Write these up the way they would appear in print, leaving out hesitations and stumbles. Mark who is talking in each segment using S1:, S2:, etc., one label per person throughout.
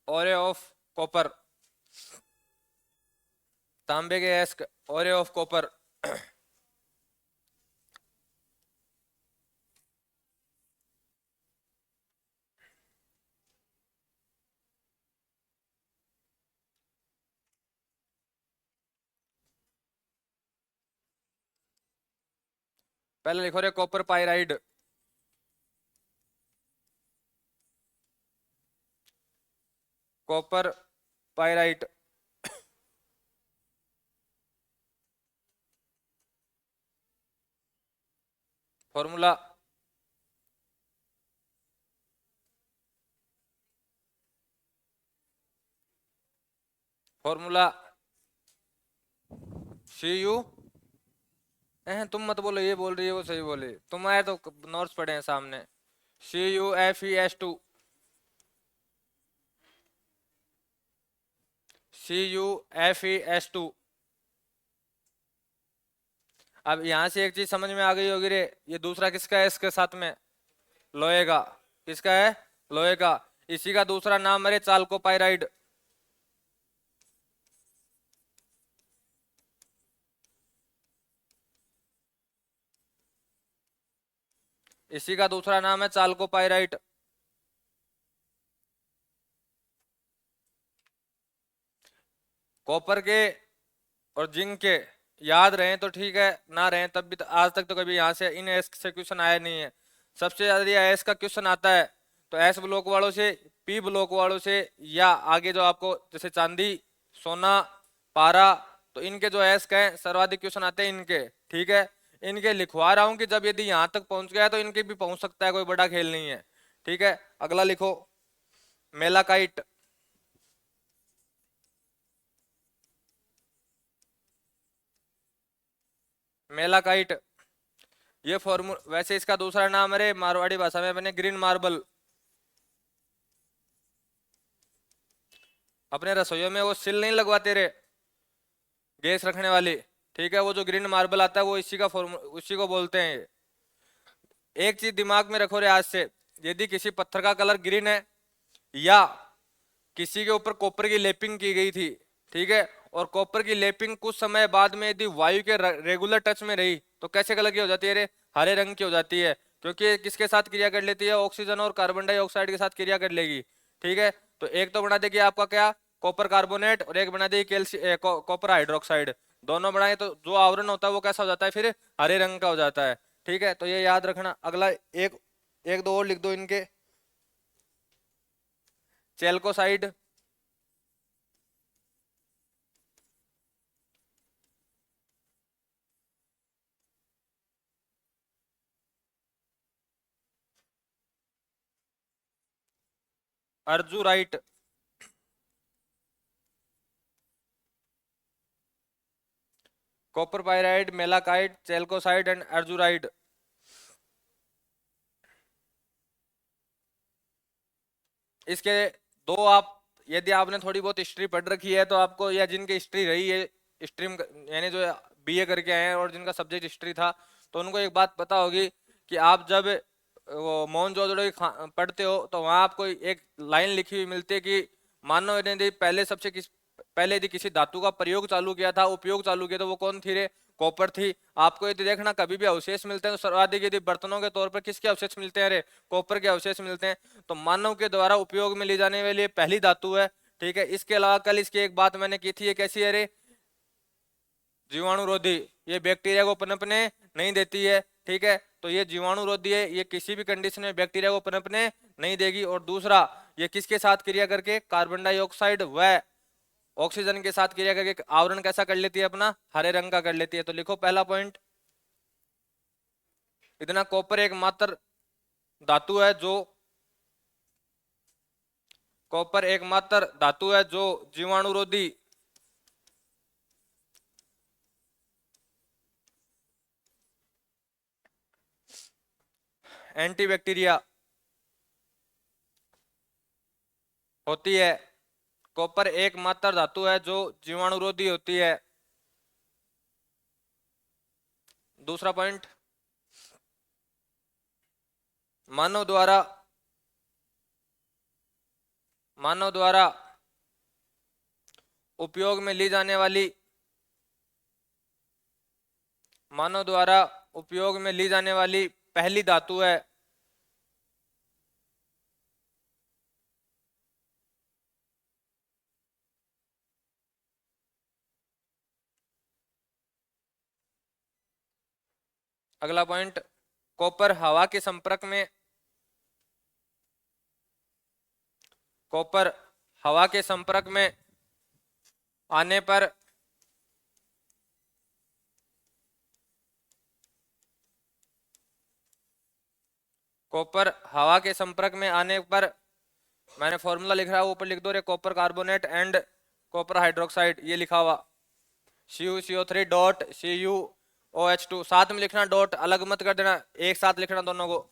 S1: ओरे of copper, तांबे के अयस्क ओरे ऑफ कॉपर। पहले लिखो रे copper pyrite, copper pyrite. Formula, formula CU, तुम मत बोलो, ये बोल रही है वो सही बोले, तुम्हारे तो नोट्स पड़े हैं सामने। CuFeS2, CuFeS2। अब यहां से एक चीज समझ में आ गई होगी रे, ये दूसरा किसका है इसके साथ में? लोहे का। किसका है? लोहे का। इसी का दूसरा नाम है चाल्कोपाइराइड। इसी का दूसरा नाम है चाल्कोपाइराइट। कॉपर के और जिंक के याद रहें तो ठीक है, ना रहें तब भी, तो आज तक तो कभी यहाँ से इन एस से क्वेश्चन आया नहीं है। सबसे ज्यादा एस का क्वेश्चन आता है तो एस ब्लॉक वालों से, पी ब्लॉक वालों से, या आगे जो आपको जैसे चांदी, सोना, पारा, तो इनके जो एस का है सर्वाधिक क्वेश्चन आते हैं इनके। ठीक है, इनके लिखवा रहा हूं कि जब यदि यहाँ तक पहुंच गया तो इनके भी पहुंच सकता है, कोई बड़ा खेल नहीं है। ठीक है, अगला लिखो मेलाकाइट। मेलाकाइट, ये फॉर्मू वैसे इसका दूसरा नाम है मारवाड़ी भाषा में अपने ग्रीन मार्बल। अपने रसोइयों में वो सिल नहीं लगवाते रे, गैस रखने वाली। ठीक है, वो जो ग्रीन मार्बल आता है वो इसी का फॉर्मू, उसी को बोलते हैं ये। एक चीज दिमाग में रखो रे आज से, यदि किसी पत्थर का कलर ग्रीन है, या किसी के ऊपर कॉपर की लेपिंग की गई थी, ठीक है, और कॉपर की लेपिंग कुछ समय बाद में यदि वायु के रेगुलर टच में रही तो कैसे कलर की हो जाती है रे? हरे रंग की हो जाती है, क्योंकि ये किसके साथ क्रिया कर लेती है? ऑक्सीजन और कार्बन डाइऑक्साइड के साथ क्रिया कर लेगी। ठीक है, तो एक तो बना देगी आपका क्या, कॉपर कार्बोनेट, और एक बना देगी कैल्शियम कॉपर हाइड्रोक्साइड। दोनों बनाए तो जो आवरण होता है वो कैसा हो जाता है फिर? हरे रंग का हो जाता है। ठीक है, तो ये याद रखना। अगला एक, एक दो और लिख दो इनके। चेल्कोसाइड, अर्जुराइट, कॉपर पाइराइड, मेलाकाइट, चेल्कोसाइड एंड अर्जुराइड। इसके दो आप, यदि आपने थोड़ी बहुत हिस्ट्री पढ़ रखी है तो आपको, या जिनकी हिस्ट्री रही है स्ट्रीम, यानी जो BA करके आए हैं और जिनका सब्जेक्ट हिस्ट्री था, तो उनको एक बात पता होगी कि आप जब वो मोहनजोदड़ो की पढ़ते हो तो वहां आपको एक लाइन लिखी हुई मिलती है कि मानव ने पहले सबसे पहले यदि किसी धातु का प्रयोग चालू किया था, उपयोग चालू किया, तो वो कौन थी रे? कॉपर थी। आपको यदि देखना कभी भी अवशेष मिलते हैं तो सर्वाधिक यदि बर्तनों के तौर पर किसके अवशेष मिलते हैं रे? कॉपर के अवशेष मिलते हैं। तो मानव के द्वारा उपयोग में ली जाने वाली पहली धातु है। ठीक है, इसके अलावा कल इसकी एक बात मैंने की थी, ये कैसी है रे? जीवाणुरोधी। ये बैक्टीरिया को पनपने नहीं देती है। ठीक है, तो ये जीवाणुरोधी है, ये किसी भी कंडीशन में बैक्टीरिया को पनपने नहीं देगी। और दूसरा, ये किसके साथ क्रिया करके? कार्बन डाइऑक्साइड व ऑक्सीजन के साथ क्रिया करके आवरण कैसा कर लेती है अपना? हरे रंग का कर लेती है। तो लिखो पहला पॉइंट, इतना कॉपर एकमात्र धातु है जो, कॉपर एकमात्र धातु है जो जीवाणुरोधी, एंटीबैक्टीरिया होती है। कॉपर एकमात्र धातु है जो जीवाणुरोधी होती है। दूसरा पॉइंट, मानव द्वारा, मानव द्वारा उपयोग में ली जाने वाली मानव द्वारा उपयोग में ली जाने वाली पहली धातु है। अगला पॉइंट, कॉपर हवा के संपर्क में कॉपर हवा के संपर्क में आने पर कॉपर हवा के संपर्क में आने पर, मैंने फॉर्मूला लिख रहा है ऊपर लिख दो रे, copper carbonate and copper hydroxide, ये लिखा हुआ CuCO3 डॉट CuOH2, साथ में लिखना, डॉट अलग मत कर देना, एक साथ लिखना दोनों को।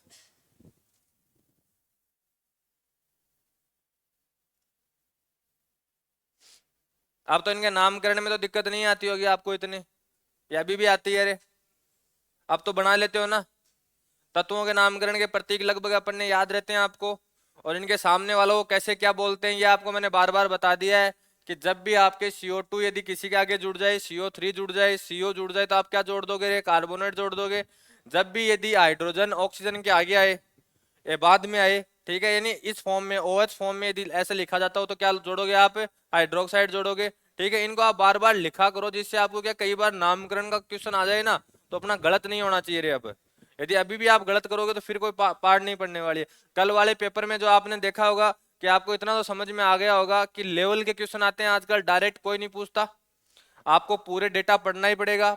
S1: अब तो इनके नामकरण में तो दिक्कत नहीं आती होगी आपको इतनी, या अभी भी आती है रे? अब तो बना लेते हो ना, तत्वों के नामकरण के प्रतीक लगभग अपन ने याद रहते हैं आपको, और इनके सामने वालों को कैसे क्या बोलते हैं ये आपको मैंने बार बार बता दिया है कि जब भी आपके CO2 यदि किसी के आगे जुड़ जाए, CO3 जुड़ जाए, CO जुड़ जाए, तो आप क्या जोड़ दोगे रे? कार्बोनेट जोड़ दोगे। जब भी यदि हाइड्रोजन ऑक्सीजन के आगे आए, ये बाद में आए, ठीक है, यानी इस फॉर्म में OH फॉर्म में यदि ऐसे लिखा जाता हो तो क्या जोड़ोगे आप? हाइड्रोक्साइड जोड़ोगे। ठीक है, इनको आप बार बार लिखा करो, जिससे आपको क्या कई बार नामकरण का क्वेश्चन आ जाए ना तो अपना गलत नहीं होना चाहिए रे। अब यदि अभी भी आप गलत करोगे तो फिर कोई पार नहीं पड़ने वाली है। कल वाले पेपर में जो आपने देखा होगा कि आपको इतना तो समझ में आ गया होगा कि लेवल के क्वेश्चन आते हैं आजकल, डायरेक्ट कोई नहीं पूछता, आपको पूरे डेटा पढ़ना ही पड़ेगा,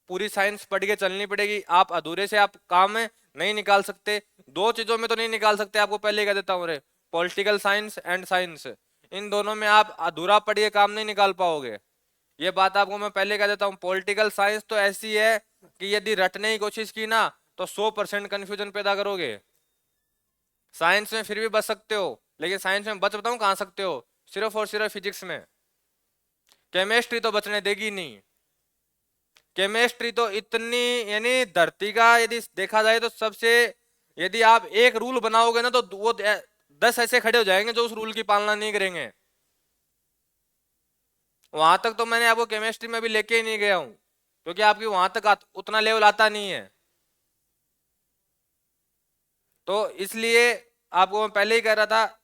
S1: पूरी साइंस पढ़ के चलनी पड़ेगी। आप अधूरे से आप काम नहीं निकाल सकते, दो चीजों में तो नहीं निकाल सकते, आपको पहले ही कह देता हूँ रे, पॉलिटिकल साइंस एंड साइंस, इन दोनों में आप अधूरा पढ़ के काम नहीं निकाल पाओगे, ये बात आपको मैं पहले कह देता हूँ। पॉलिटिकल साइंस तो ऐसी है कि यदि रटने की कोशिश की ना तो 100% कंफ्यूजन पैदा करोगे। साइंस में फिर भी बच सकते हो, लेकिन साइंस में बच बताऊं कहां सकते हो? सिर्फ और सिर्फ फिजिक्स में। केमिस्ट्री तो बचने देगी नहीं, केमिस्ट्री तो इतनी, यानी धरती का यदि देखा जाए तो सबसे, यदि आप एक रूल बनाओगे ना तो वो 10 ऐसे खड़े हो जाएंगे जो उस रूल की पालना नहीं करेंगे। वहां तक तो मैंने आपको केमिस्ट्री में भी लेके ही नहीं गया हूं, क्योंकि आपकी वहां तक उतना लेवल आता नहीं है। तो इसलिए आपको मैं पहले ही कह रहा था,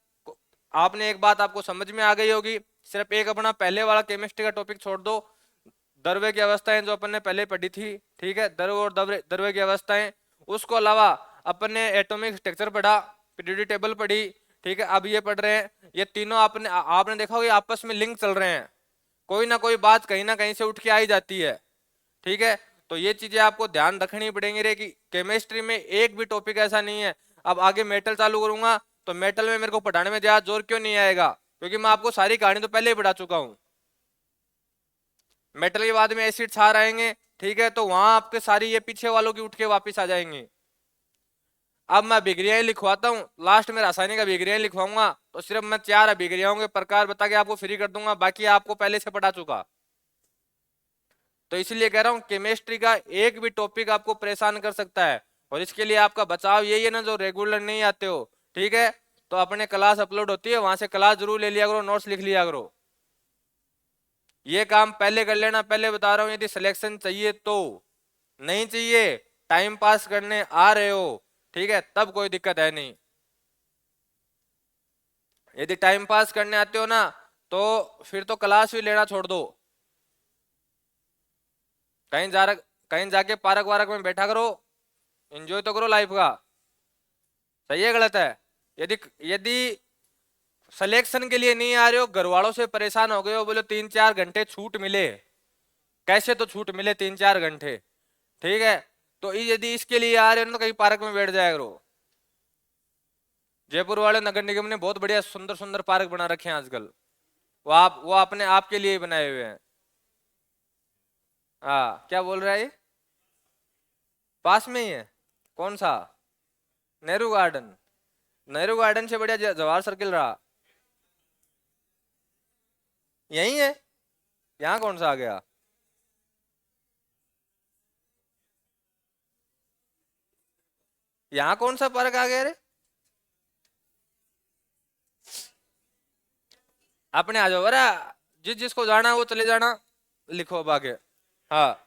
S1: आपने एक बात आपको समझ में आ गई होगी, सिर्फ एक अपना पहले वाला केमिस्ट्री का टॉपिक छोड़ दो, द्रव्य की अवस्थाएं जो अपन ने पहले पढ़ी थी, ठीक है, द्रव्य और द्रव्य की अवस्थाएं, उसको अलावा अपन ने एटॉमिक स्ट्रक्चर पढ़ा, पीरियोडिक टेबल पढ़ी, ठीक है, अब ये पढ़ रहे हैं, ये तीनों आपने देखा होगा आपस में लिंक चल रहे हैं, कोई ना कोई बात कहीं ना कहीं से उठ के आई जाती है, ठीक है। तो ये चीजें आपको ध्यान रखनी पड़ेंगी रे, कि केमिस्ट्री में एक भी टॉपिक ऐसा नहीं है। अब आगे मेटल चालू करूंगा तो मेटल में मेरे को पढ़ाने में ज्यादा जोर क्यों नहीं आएगा? क्योंकि मैं आपको सारी कहानी तो पहले ही पढ़ा चुका हूं। मेटल के बाद में एसिड क्षार आएंगे, ठीक है, तो वहां आपके सारी ये पीछे वालों की उठ के वापिस आ जाएंगे। अब मैं अभिक्रियाएं लिखवाता हूँ, लास्ट में रासायनिक अभिक्रियाएं लिखवाऊंगा, तो सिर्फ मैं 4 अभिक्रियाओं के प्रकार बता के आपको फ्री कर दूंगा, बाकी आपको पहले से पढ़ा चुका। तो इसलिए कह रहा हूं केमिस्ट्री का एक भी टॉपिक आपको परेशान कर सकता है, और इसके लिए आपका बचाव यही है ना, जो रेगुलर नहीं आते हो, ठीक है, तो अपने क्लास अपलोड होती है, वहां से क्लास जरूर ले लिया करो, नोट्स लिख लिया करो, ये काम पहले कर लेना। पहले बता रहा हूं, यदि सिलेक्शन चाहिए तो, नहीं चाहिए, टाइम पास करने आ रहे हो, ठीक है, तब कोई दिक्कत है नहीं। यदि टाइम पास करने आते हो ना तो फिर तो क्लास भी लेना छोड़ दो, कहीं जा कहीं जाके पार्क वार्क में बैठा करो, एंजॉय तो करो लाइफ का। सही है गलत है? यदि यदि सिलेक्शन के लिए नहीं आ रहे हो, घर वालों से परेशान हो गए हो, बोले 3-4 घंटे छूट मिले, कैसे तो छूट मिले 3-4 घंटे, ठीक है, तो यदि इसके लिए आ रहे हो ना तो कहीं पार्क में बैठ जाया करो। जयपुर वाले नगर निगम ने बहुत बढ़िया सुंदर सुंदर पार्क बना रखे हैं आजकल, वो अपने आपके लिए ही बनाए हुए हैं। हाँ, क्या बोल रहा है ये? पास में ही है? कौन सा? नेहरू गार्डन? नेहरू गार्डन से बढ़िया जवाहर सर्किल रहा। यही है? यहाँ कौन सा आ गया? यहाँ कौन सा पार्क आ गया रे? अपने आ जाओ, अरे जिस जिसको जाना है वो चले जाना, लिखो अब आगे। हाँ,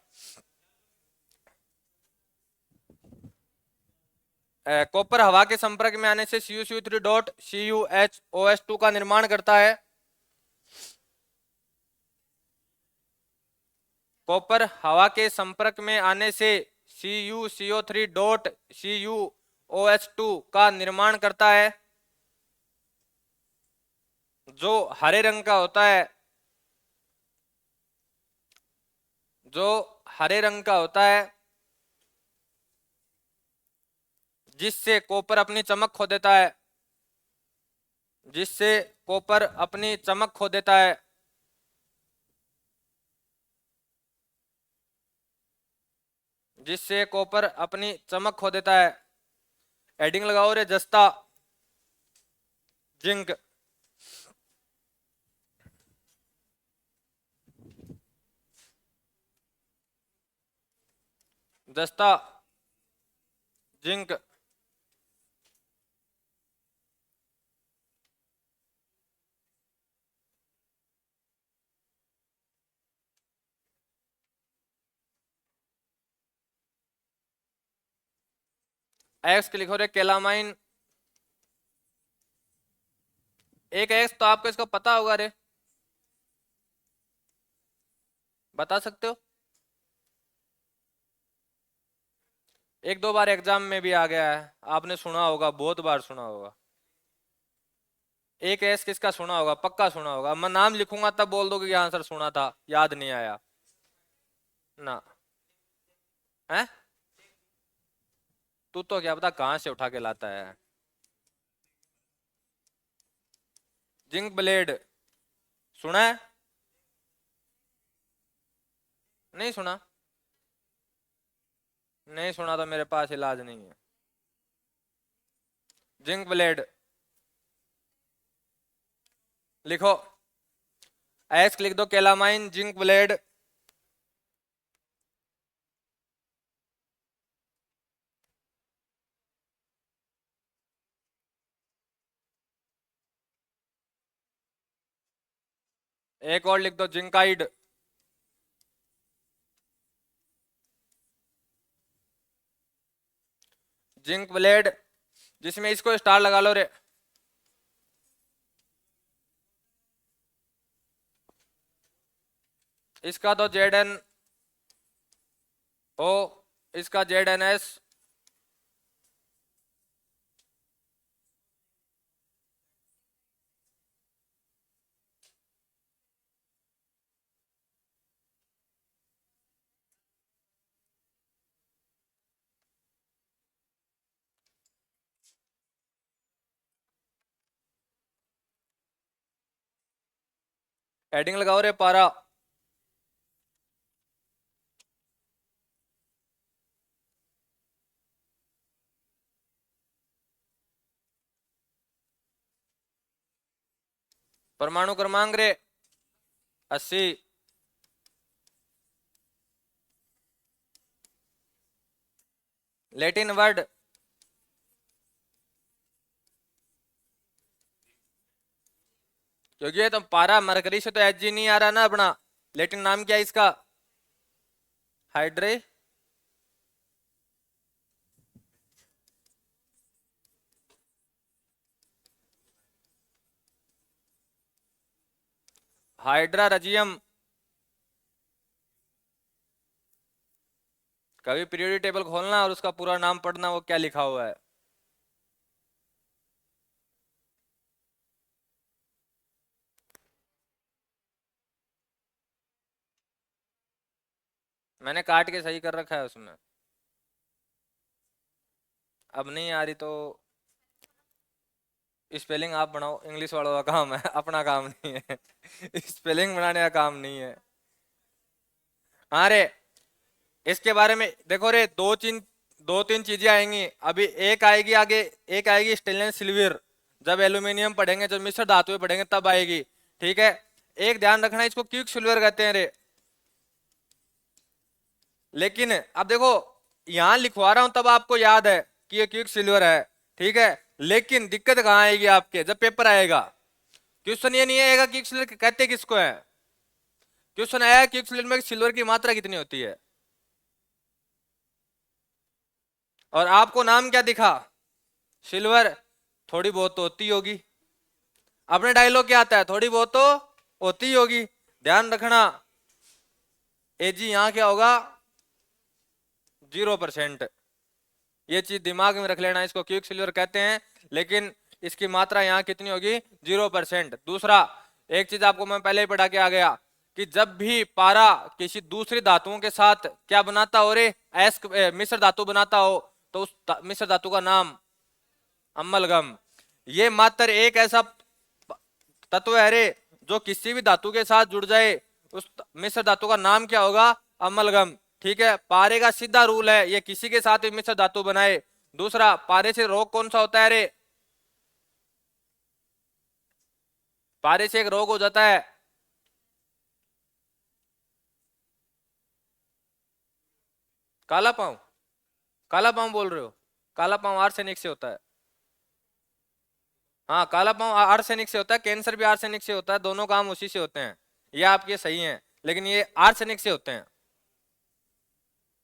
S1: कॉपर हवा के संपर्क में आने से CuCO3 डॉट CuHOS2 का निर्माण करता है। कॉपर हवा के संपर्क में आने से CuCO3 डॉट CuOH2 का निर्माण करता है, जो हरे रंग का होता है, जो हरे रंग का होता है, जिससे कॉपर अपनी चमक खो देता है, जिससे कॉपर अपनी चमक खो देता है। जिससे कॉपर अपनी चमक खो देता है। हेडिंग लगाओ रे, जस्ता जिंक। जस्ता जिंक। एक्स के लिखो रे, केलामाइन। एक एक्स तो आपको इसका पता होगा रे, बता सकते हो? एक दो बार एग्जाम में भी आ गया है, आपने सुना होगा, बहुत बार सुना होगा। एक एस किसका सुना होगा, पक्का सुना होगा। मैं नाम लिखूंगा तब बोल दोगे कि आंसर सुना था, याद नहीं आया ना है। तू तो क्या पता कहां से उठा के लाता है। जिंक ब्लेड सुना है? नहीं सुना? नहीं सुना तो मेरे पास इलाज नहीं है। जिंक ब्लेड लिखो, एस लिख दो, केलामाइन जिंक ब्लेड। एक और लिख दो, जिंकाइड। जिंक ब्लेड, जिसमें इसको स्टार लगा लो रे। इसका तो ZnO, इसका ZnS। हेडिंग लगाओ रे, पारा। परमाणु क्रमांक रे 80। लैटिन वर्ड क्योंकि ये तो पारा मरकरी से तो Hg नहीं आ रहा ना अपना। लेटिन नाम क्या है इसका? हाइड्रे हाइड्रारजियम। कभी पीरियोडिक टेबल खोलना और उसका पूरा नाम पढ़ना, वो क्या लिखा हुआ है। मैंने काट के सही कर रखा है उसमें। अब नहीं आ रही तो स्पेलिंग आप बनाओ, इंग्लिश वालों का काम है, अपना काम नहीं है। स्पेलिंग बनाने का काम नहीं है। हाँ रे, इसके बारे में देखो रे, दो तीन चीजें आएंगी अभी। एक आएगी आगे, एक आएगी स्टेनलेस सिल्वर, जब एल्यूमिनियम पढ़ेंगे, जब मिश्र धातुएं पढ़ेंगे तब आएगी। ठीक है, एक ध्यान रखना, इसको क्विक सिल्वर कहते हैं रे। लेकिन अब देखो, यहां लिखवा रहा हूं तब आपको याद है कि ये क्विक सिल्वर है। ठीक है, लेकिन दिक्कत कहां आएगी आपके, जब पेपर आएगा। क्वेश्चन ये नहीं आएगा कि सिल्वर कहते किसको है, क्वेश्चन आया कि सिल्वर में सिल्वर की मात्रा कितनी होती है। और आपको नाम क्या दिखा, सिल्वर, थोड़ी बहुत तो होती होगी। अपने डायलॉग क्या आता है, थोड़ी बहुत तो होती होगी। ध्यान रखना ए जी यहां क्या होगा 0%। ये चीज दिमाग में रख लेना, इसको क्विक सिल्वर कहते हैं, लेकिन इसकी मात्रा यहाँ कितनी होगी 0%। दूसरा एक चीज आपको मैं पहले ही पढ़ा के आ गया कि जब भी पारा किसी दूसरी धातुओं के साथ क्या बनाता हो रे मिश्र धातु बनाता हो तो उस मिश्र धातु का नाम अम्लगम। ये मात्र एक ऐसा तत्व है रे जो किसी भी धातु के साथ जुड़ जाए उस मिश्र धातु का नाम क्या होगा अम्लगम। ठीक है, पारे का सीधा रूल है ये किसी के साथ भी मिश्र धातु बनाए। दूसरा पारे से रोग कौन सा होता है रे, पारे से एक रोग हो जाता है काला पांव। काला पांव बोल रहे हो, काला पांव आर्सेनिक से होता है। हाँ काला पांव आर्सेनिक से होता है, कैंसर भी आर्सेनिक से होता है, दोनों काम उसी से होते हैं। ये आपके सही हैं, लेकिन ये आर्सेनिक से होते हैं।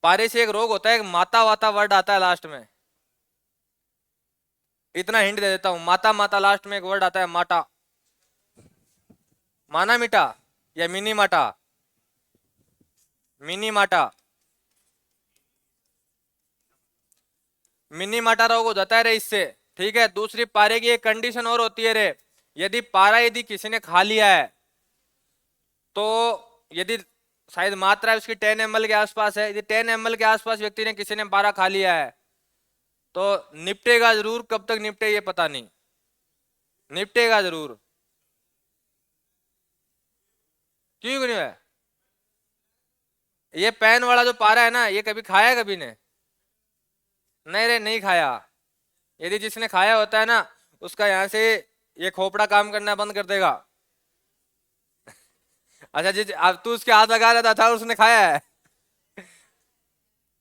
S1: पारे से एक रोग होता है, एक माता वाता वर्ड आता है लास्ट में, इतना हिंट दे देता हूं, माता माता लास्ट में एक वर्ड आता है माटा, माना मीटा या मिनी माटा, मिनी माटा, मिनी माटा रोग हो जाता है रे इससे। ठीक है, दूसरी पारे की एक कंडीशन और होती है रे, यदि पारा यदि किसी ने खा लिया है तो यदि शायद मात्रा है उसकी 10 ml के आसपास है, यदि 10 ml के आसपास व्यक्ति ने किसी ने पारा खा लिया है तो निपटेगा जरूर, कब तक निपटे ये पता नहीं, निपटेगा जरूर। क्यों नहीं है, ये पैन वाला जो पारा है ना ये कभी खाया है कभी ने, नहीं रे नहीं खाया। यदि जिसने खाया होता है ना उसका यहाँ से ये खोपड़ा काम करना बंद कर देगा। अच्छा जी अब तू उसके हाथ लगा रहा था उसने खाया है।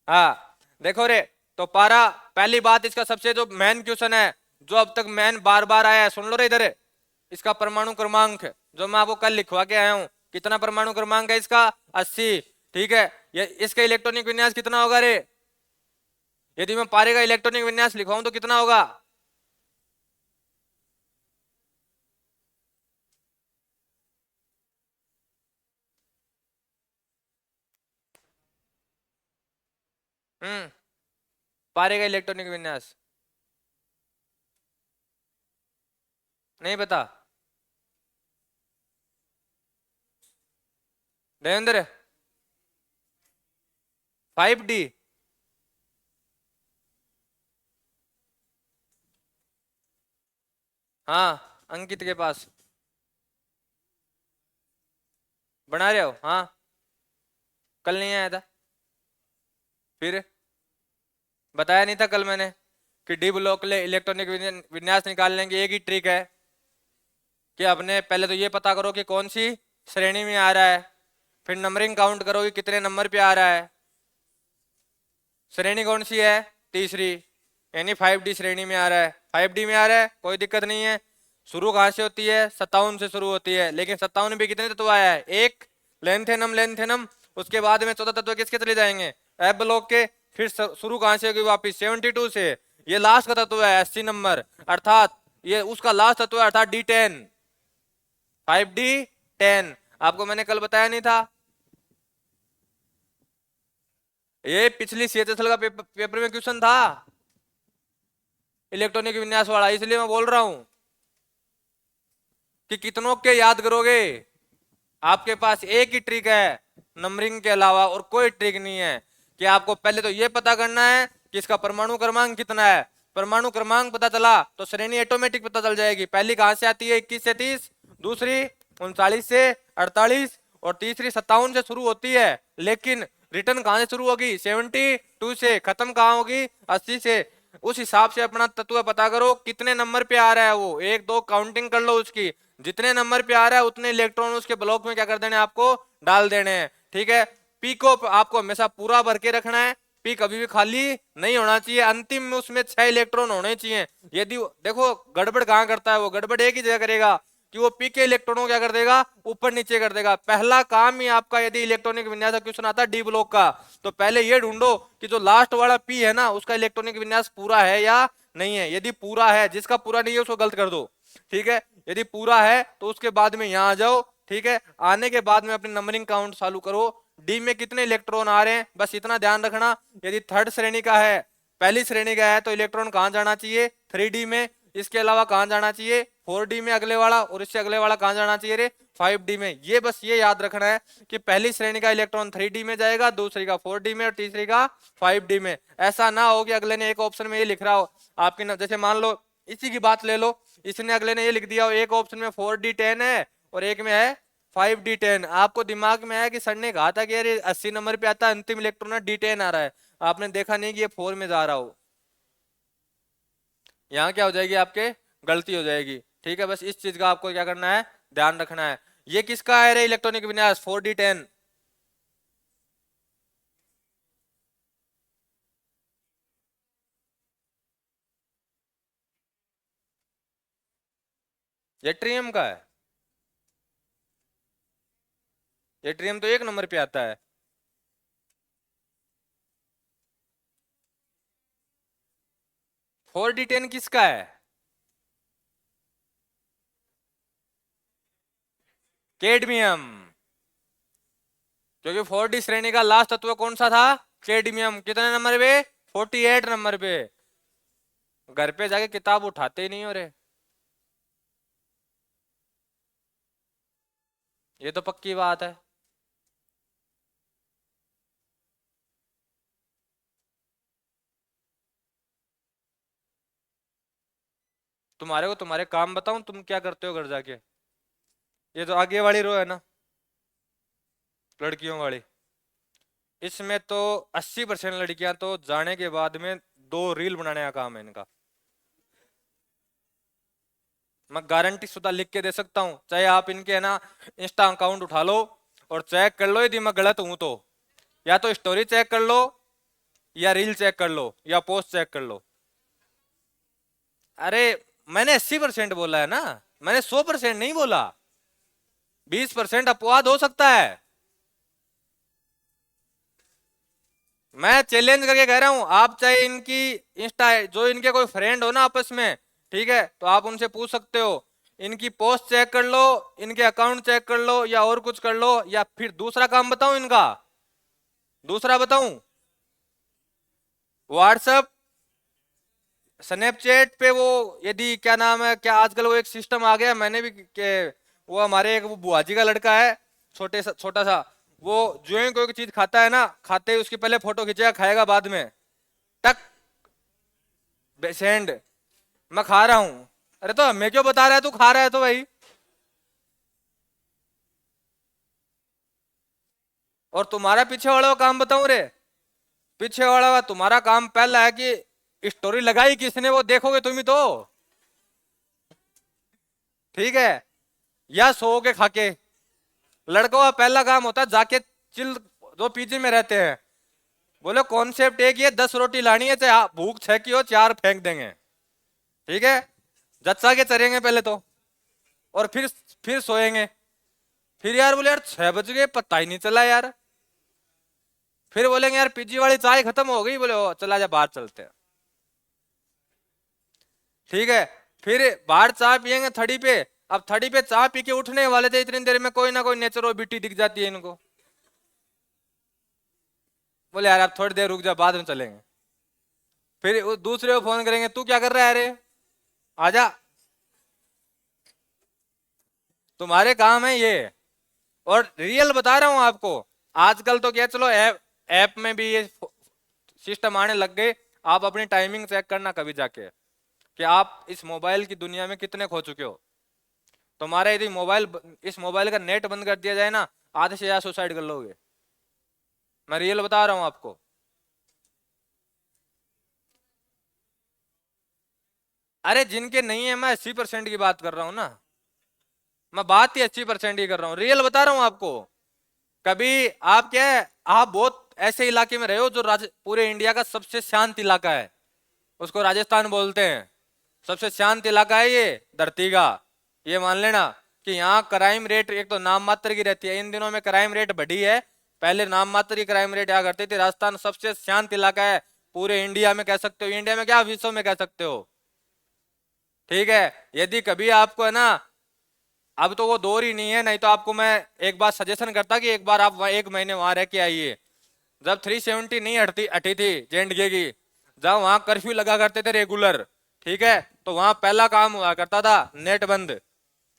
S1: हाँ देखो रे, तो पारा पहली बात इसका सबसे जो मेन क्वेश्चन है जो अब तक मेन बार बार आया है, सुन लो रे इधर, इसका परमाणु क्रमांक जो मैं आपको कल लिखवा के आया हूं, कितना परमाणु क्रमांक है इसका 80। ठीक है, ये इसका इलेक्ट्रॉनिक विन्यास कितना होगा रे, यदि मैं पारे का इलेक्ट्रॉनिक विन्यास लिखवाऊं तो कितना होगा, पारे का इलेक्ट्रॉनिक विन्यास नहीं पता देवेंद्र, 5D। हाँ अंकित के पास बना रहे हो, हाँ कल नहीं आया था, फिर बताया नहीं था कल मैंने कि डी ब्लॉक ले इलेक्ट्रॉनिक विन्यास निकालने की एक ही ट्रिक है कि अपने पहले तो ये पता करो कि कौन सी श्रेणी में आ रहा है, फिर नंबरिंग काउंट करो कि कितने नंबर पे आ रहा है। श्रेणी कौन सी है, तीसरी, यानी 5D श्रेणी में आ रहा है, 5D में आ रहा है कोई दिक्कत नहीं है। शुरू कहाँ से होती है, 57 से शुरू होती है, लेकिन 57 भी कितने तत्व आया है, एक लेंथेनम, लेंथेनम, उसके बाद में 14 तत्व किसके चले जाएंगे एफ ब्लॉक के, फिर शुरू कहाँ से होगी वापिस 72 से, ये लास्ट का तत्व है 80 नंबर, अर्थात ये उसका लास्ट तत्व है, अर्थात D10, 5D10। आपको मैंने कल बताया नहीं था, ये पिछली CHSL का पेपर में क्वेश्चन था इलेक्ट्रॉनिक विन्यास वाला, इसलिए मैं बोल रहा हूं कि कितनों के याद करोगे, आपके पास एक ही ट्रिक है नंबरिंग के अलावा और कोई ट्रिक नहीं है कि आपको पहले तो ये पता करना है कि इसका परमाणु क्रमांक कितना है। परमाणु क्रमांक पता चला तो श्रेणी ऑटोमेटिक पता चल जाएगी, पहली कहां से आती है 21 से 30, दूसरी 39 से 48 और तीसरी 57 से शुरू होती है, लेकिन रिटर्न कहां से शुरू होगी 72 से, खत्म कहां होगी 80 से। उस हिसाब से अपना तत्व पता करो कितने नंबर पे आ रहा है, वो एक दो काउंटिंग कर लो उसकी, जितने नंबर पे आ रहा है उतने इलेक्ट्रॉन उसके ब्लॉक में क्या कर देने आपको डाल देने हैं। ठीक है, पी को आपको हमेशा पूरा भर के रखना है, पी कभी भी खाली नहीं होना चाहिए, अंतिम में उसमें 6 इलेक्ट्रॉन होने चाहिए। यदि देखो गड़बड़ कहां करता है वो, गड़बड़ एक ही जगह करेगा कि वो पी के इलेक्ट्रॉनों को क्या कर देगा, ऊपर नीचे कर देगा। पहला काम ही आपका यदि इलेक्ट्रॉनिक विन्यास का क्वेश्चन आता है डी ब्लॉक का, तो पहले ये ढूंढो कि जो लास्ट वाला पी है ना उसका इलेक्ट्रॉनिक विन्यास पूरा है या नहीं है। यदि पूरा है, जिसका पूरा नहीं है उसको गलत कर दो, ठीक है। यदि पूरा है तो उसके बाद में यहां आ जाओ, ठीक है। आने के बाद में अपनी नंबरिंग काउंट चालू करो, डी में कितने इलेक्ट्रॉन आ रहे हैं बस इतना ध्यान रखना। यदि थर्ड श्रेणी का है, पहली श्रेणी का है, तो इलेक्ट्रॉन कहां जाना चाहिए, 3D में। इसके अलावा कहां जाना चाहिए, 4D में अगले वाला, और इससे अगले वाला कहां जाना चाहिए रे, 5D में। ये बस ये याद रखना है कि पहली श्रेणी का इलेक्ट्रॉन 3D में जाएगा, दूसरी का 4D में, और तीसरी का 5D में। ऐसा ना हो कि अगले ने एक ऑप्शन में ये लिख रहा हो आपके जैसे मान लो इसी की बात ले लो, इसने अगले ने ये लिख दिया हो एक ऑप्शन में 4D10 है और एक में है 5D10। आपको दिमाग में है कि सर ने कहा था कि यार 80 नंबर पे आता है अंतिम इलेक्ट्रॉन, D10 आ रहा है, आपने देखा नहीं कि ये 4 में जा रहा हो। यहाँ क्या हो जाएगी, आपके गलती हो जाएगी, ठीक है। बस इस चीज का आपको क्या करना है, ध्यान रखना है। ये किसका है रे इलेक्ट्रॉनिक विन्यास 4D10, एट्रियम का है। एट्रियम तो 1 नंबर पे आता है। 4D10 किसका है, कैडमियम। क्योंकि 4D श्रेणी का लास्ट तत्व कौन सा था, कैडमियम। कितने नंबर पे, 48 नंबर पे। घर पे जाके किताब उठाते ही नहीं हो रहे, ये तो पक्की बात है। तुम्हारे को तुम्हारे काम बताऊं, तुम क्या करते हो घर जाके। ये तो आगे वाली रो है ना, लड़कियों वाली, इसमें तो 80% लड़कियां तो जाने के बाद में 2 रील बनाने का काम है इनका। मैं गारंटी शुदा लिख के दे सकता हूँ, चाहे आप इनके है ना इंस्टा अकाउंट उठा लो और चेक कर लो, यदि मैं गलत हूं तो या तो स्टोरी चेक कर लो, या रील चेक कर लो, या पोस्ट चेक कर लो। अरे मैंने 80% बोला है ना, मैंने 100% नहीं बोला। 20% अपवाद हो सकता है। मैं चैलेंज करके कह रहा हूं, आप चाहे इनकी इंस्टा जो इनके कोई फ्रेंड हो ना आपस में, ठीक है, तो आप उनसे पूछ सकते हो, इनकी पोस्ट चेक कर लो, इनके अकाउंट चेक कर लो, या और कुछ कर लो, या फिर दूसरा काम बताऊं इनका, दूसरा बताऊं, व्हाट्सएप, स्नैपचैट पे वो यदि क्या नाम है, क्या आजकल वो एक सिस्टम आ गया, मैंने भी के वो हमारे एक वो बुआ जी का लड़का है, छोटा सा, वो जो ही कोई चीज खाता है ना, खाते ही उसकी पहले फोटो खींचेगा, खाएगा बाद में, टक सेंड, मैं खा रहा हूं। अरे तो हमें क्यों बता रहा है, तू खा रहा है तो भाई। और तुम्हारा पीछे वाला का काम बताऊं रे, पीछे वाला का तुम्हारा काम पहला है कि स्टोरी लगाई किसने वो देखोगे तुम ही तो, ठीक है, या सो के खाके। लड़कों का पहला काम होता है जाके चिल, जो पीजी में रहते हैं, बोले कॉन्सेप्ट एक ही है, 10 रोटी लानी है, चाहे भूख 6 की हो, 4 फेंक देंगे, ठीक है। जच्चा के चरेंगे पहले तो, और फिर सोएंगे। फिर यार बोले यार 6 बज गए पता ही नहीं चला यार। फिर बोलेंगे यार पीजी वाली चाय खत्म हो गई, बोले ओ चला जा बाहर चलते हैं, ठीक है। फिर बाहर चाय पियेंगे थड़ी पे। अब थड़ी पे चाय पी के उठने वाले थे, इतनी देर में कोई ना कोई नेचुरोबिटी दिख जाती है इनको, बोले यार आप थोड़ी देर रुक जा बाद में चलेंगे। फिर दूसरे को फोन करेंगे, तू क्या कर रहा है, अरे आजा, तुम्हारे काम है ये। और रियल बता रहा हूं आपको, आजकल तो क्या चलो ऐप ऐप में भी ये सिस्टम आने लग गए। आप अपनी टाइमिंग चेक करना कभी जाके कि आप इस मोबाइल की दुनिया में कितने खो चुके हो। तुम्हारा यदि इस मोबाइल का नेट बंद कर दिया जाए ना, आधे से ज्यादा सुसाइड कर लोगे, मैं रियल बता रहा हूं आपको। अरे जिनके नहीं है, मैं 80% की बात कर रहा हूं ना, मैं बात ही 80% की कर रहा हूँ, रियल बता रहा हूँ आपको। कभी आप क्या है, आप बहुत ऐसे इलाके में रहे हो जो पूरे इंडिया का सबसे शांत इलाका है, उसको राजस्थान बोलते हैं, सबसे शांत इलाका है ये धरती का, ये मान लेना। कि यहाँ क्राइम रेट एक तो नाम मात्र की रहती है, इन दिनों में क्राइम रेट बढ़ी है। पहले नाम मात्र की क्राइम रेट आया करती थी। राजस्थान सबसे शांत इलाका है पूरे इंडिया में, कह सकते हो, इंडिया में क्या विश्व में कह सकते हो। ठीक है, यदि कभी आपको है ना, अब तो वो दौर ही नहीं है, नहीं तो आपको मैं एक बार सजेशन करता कि एक बार आप एक महीने वहां रह के आइए। जब 370 नहीं हटी हटी थी JNK की, जब वहां कर्फ्यू लगा करते थे रेगुलर, ठीक है, तो वहां पहला काम हुआ करता था नेट बंद।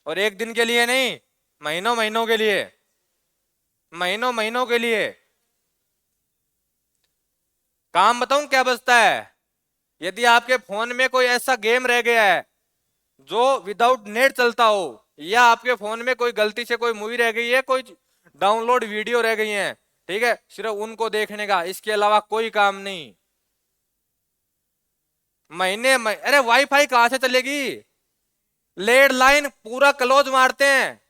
S1: और एक दिन के लिए नहीं, महीनों महीनों के लिए, महीनों महीनों के लिए। काम बताऊं क्या बचता है? यदि आपके फोन में कोई ऐसा गेम रह गया है जो विदाउट नेट चलता हो, या आपके फोन में कोई गलती से कोई मूवी रह गई है, कोई डाउनलोड वीडियो रह गई है, ठीक है, सिर्फ उनको देखने का, इसके अलावा कोई काम नहीं। अरे वाईफाई कहां से चलेगी? लैंडलाइन पूरा क्लोज मारते हैं।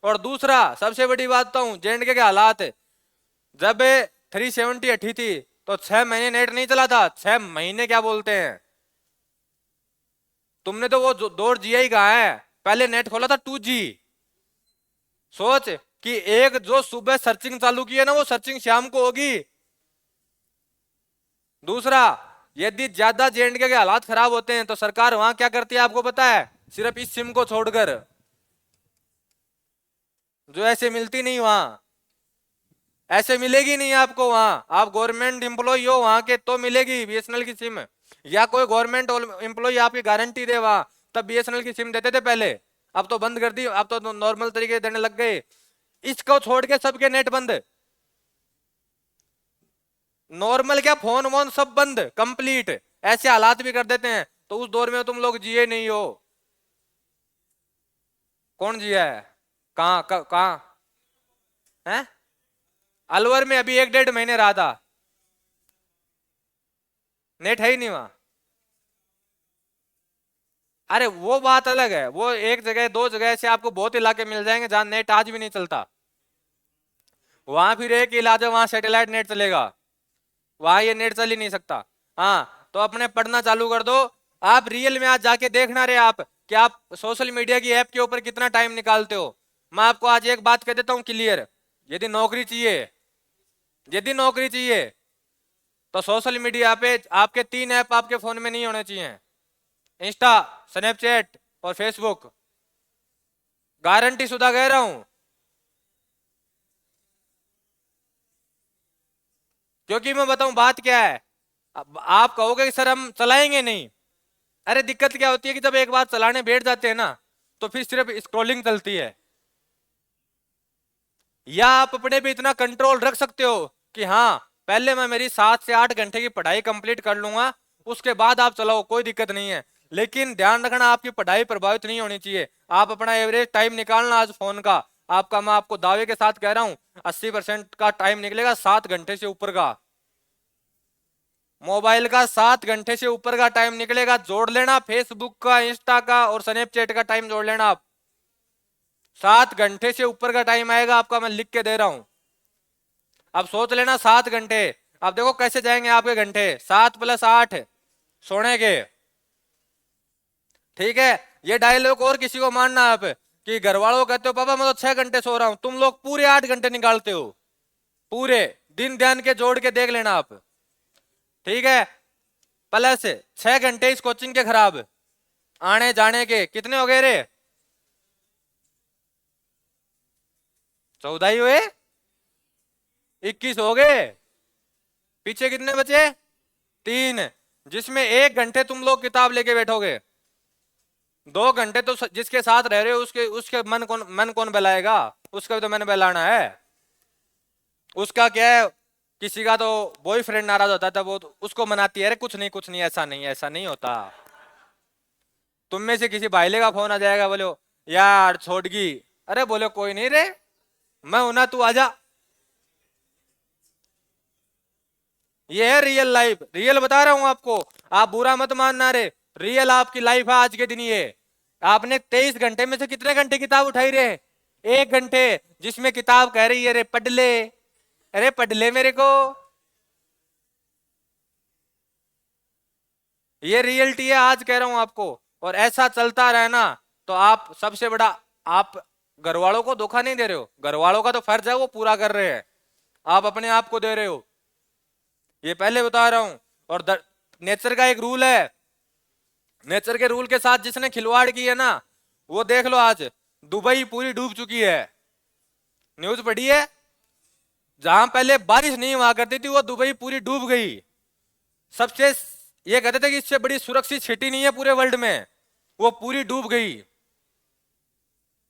S1: और दूसरा सबसे बड़ी बात तो JNK के हालात, जब 370 हटी थी तो 6 महीने नेट नहीं चला था। 6 महीने क्या बोलते हैं? तुमने तो वो दौर जिया ही कहा है। पहले नेट खोला था 2G। सोच कि एक जो सुबह सर्चिंग चालू की है ना, वो सर्चिंग शाम को होगी। दूसरा, यदि ज्यादा JNK के हालात खराब होते हैं तो सरकार वहां क्या करती है आपको पता है? सिर्फ इस सिम को छोड़कर, जो ऐसे मिलती नहीं वहां, ऐसे मिलेगी नहीं आपको वहां। आप गवर्नमेंट एम्प्लॉय हो वहां के तो मिलेगी BSNL की सिम, या कोई गवर्नमेंट एम्प्लॉय आपकी गारंटी दे वहां, तब BSNL की सिम देते थे पहले। अब तो बंद कर दी, अब तो नॉर्मल तरीके देने लग गए। इसको छोड़ के सबके नेट बंद, नॉर्मल क्या, फोन वोन सब बंद कंप्लीट, ऐसे हालात भी कर देते हैं। तो उस दौर में तुम लोग जिए नहीं हो। कौन जिया है? कहाँ कहाँ है? अलवर में अभी 1 डेढ़ महीने रहा था, नेट है ही नहीं वहां। अरे वो बात अलग है, वो एक जगह दो जगह से आपको बहुत इलाके मिल जाएंगे जहां नेट आज भी नहीं चलता। वहां फिर एक इलाज है, वहां सैटेलाइट नेट चलेगा, वहां ये नेट चल ही नहीं सकता। हाँ, तो अपने पढ़ना चालू कर दो। आप रियल में आज जाके देखना रहे आप कि आप सोशल मीडिया की ऐप के ऊपर कितना टाइम निकालते हो। मैं आपको आज एक बात कह देता हूँ क्लियर, यदि नौकरी चाहिए, यदि नौकरी चाहिए तो सोशल मीडिया पे आपके 3 ऐप आपके फोन में नहीं होने चाहिए, इंस्टा, स्नैपचैट और फेसबुक। गारंटी शुदा कह रहा हूं, क्योंकि मैं बताऊं बात क्या है। अब आप कहोगे कि सर हम चलाएंगे नहीं। अरे दिक्कत क्या होती है कि जब एक बार चलाने बैठ जाते हैं ना, तो फिर सिर्फ स्क्रॉलिंग चलती है। या आप अपने पे इतना कंट्रोल रख सकते हो कि हाँ, पहले मैं मेरी 7 से 8 घंटे की पढ़ाई कंप्लीट कर लूंगा, उसके बाद आप चलाओ, कोई दिक्कत नहीं है। लेकिन ध्यान रखना आपकी पढ़ाई प्रभावित नहीं होनी चाहिए। आप अपना एवरेज टाइम निकालना आज फोन का, आपका, मैं आपको दावे के साथ कह रहा हूं, 80% का टाइम निकलेगा 7 घंटे से ऊपर का। मोबाइल का 7 घंटे से ऊपर का टाइम निकलेगा। जोड़ लेना फेसबुक का, इंस्टा का और स्नैपचैट का टाइम जोड़ लेना आप। 7 घंटे से ऊपर का टाइम आएगा आपका, मैं लिख के दे रहा हूं। अब सोच लेना 7 घंटे। अब देखो कैसे जाएंगे आपके घंटे, 7 + 8 सोने के। ठीक है, ये डायलॉग और किसी को मानना आप कि घर वालों को कहते हो पापा मैं तो 6 घंटे सो रहा हूं, तुम लोग पूरे 8 घंटे निकालते हो। पूरे दिन ध्यान के जोड़ के देख लेना आप। ठीक है, प्लस 6 घंटे इस कोचिंग के खराब, आने जाने के कितने हो गए रे? 14 ही हुए, 21 हो गए। पीछे कितने बचे? 3, जिसमें 1 घंटे तुम लोग किताब लेके बैठोगे। 2 घंटे तो जिसके साथ रह रहे हो उसके उसके मन कौन बहलाएगा? उसका भी तो मन बहलाना है। उसका क्या है, किसी का तो बॉयफ्रेंड नाराज होता था, वो तो उसको मनाती है, अरे कुछ नहीं कुछ नहीं, ऐसा नहीं ऐसा नहीं होता। तुम में से किसी भाईले का फोन आ जाएगा, बोले यार छोड़गी, अरे बोले कोई नहीं रे, मैं हूं ना, तू आजा। ये है रियल लाइफ, रियल बता रहा हूं आपको। आप बुरा मत मानना रे, रियल आपकी लाइफ है आज के दिन ये। आपने 23 घंटे में से कितने घंटे किताब उठाई रे? 1 घंटे, जिसमें किताब कह रही है रे पढ़ ले, अरे पढ़ ले मेरे को। ये रियलिटी है, आज कह रहा हूं आपको। और ऐसा चलता रहना तो आप सबसे बड़ा, आप घर वालों को धोखा नहीं दे रहे हो, घर वालों का तो फर्ज है वो पूरा कर रहे हैं, आप अपने आप को दे रहे हो, ये पहले बता रहा हूं। और नेचर का एक रूल है, नेचर के रूल के साथ जिसने खिलवाड़ की है ना, वो देख लो आज दुबई पूरी डूब चुकी है, न्यूज पढ़ी है, जहां पहले बारिश नहीं हुआ करती थी वो दुबई पूरी डूब गई। सबसे ये कहते थे कि इससे बड़ी सुरक्षित सिटी नहीं है पूरे वर्ल्ड में, वो पूरी डूब गई।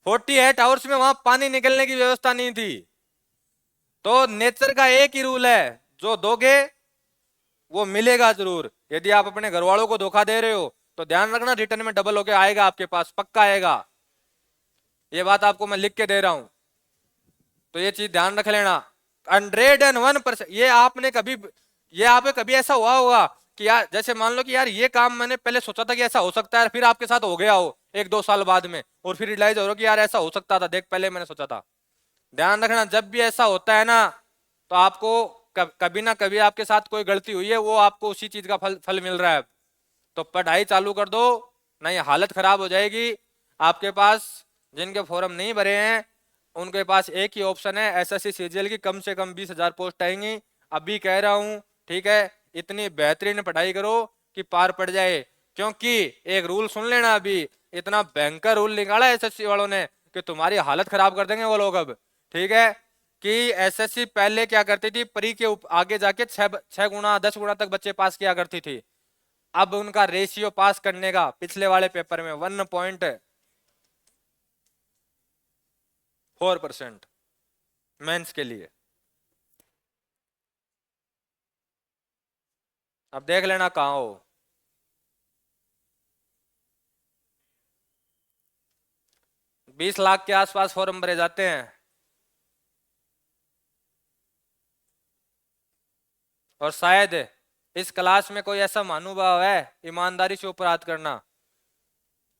S1: 48 आवर्स में वहां पानी निकलने की व्यवस्था नहीं थी। तो नेचर का एक ही रूल है, जो दोगे वो मिलेगा जरूर। यदि आप अपने घर वालों को धोखा दे रहे हो तो ध्यान रखना रिटर्न में डबल होके आएगा आपके पास, पक्का आएगा, ये बात आपको मैं लिख के दे रहा हूं, तो ये चीज ध्यान रख लेना। 101%। ये आपके कभी ऐसा हुआ होगा कि यार जैसे मान लो कि यार ये काम मैंने पहले सोचा था कि ऐसा हो सकता है, फिर आपके साथ हो गया हो 1-2 साल बाद में, और फिर रियलाइज हो रहा कि यार ऐसा हो सकता था, देख पहले मैंने सोचा था। ध्यान रखना जब भी ऐसा होता है ना, तो आपको कभी ना कभी आपके साथ कोई गलती हुई है, वो आपको उसी चीज का फल मिल रहा है। तो पढ़ाई चालू कर दो, नहीं हालत खराब हो जाएगी। आपके पास जिनके फॉर्म नहीं भरे हैं उनके पास एक ही ऑप्शन है, एसएससी सीजीएल की कम से कम 20,000 पोस्ट आएंगी। अभी कह रहा हूं, ठीक है, इतनी बेहतरीन पढ़ाई करो कि पार पड़ जाए। क्योंकि एक रूल सुन लेना, अभी इतना भयंकर रूल निकाला एसएससी वालों ने कि तुम्हारी हालत खराब कर देंगे वो लोग अब, ठीक है। कि एसएससी पहले क्या करती थी, परी के आगे जाके 6 गुना 10 गुना तक बच्चे पास किया करती थी। अब उनका रेशियो पास करने का पिछले वाले पेपर में 1.4% मेंस के लिए। अब देख लेना कहां हो। 20 लाख के आसपास फॉर्म भरे जाते हैं, और शायद इस क्लास में कोई ऐसा महानुभाव है ईमानदारी से अपराध करना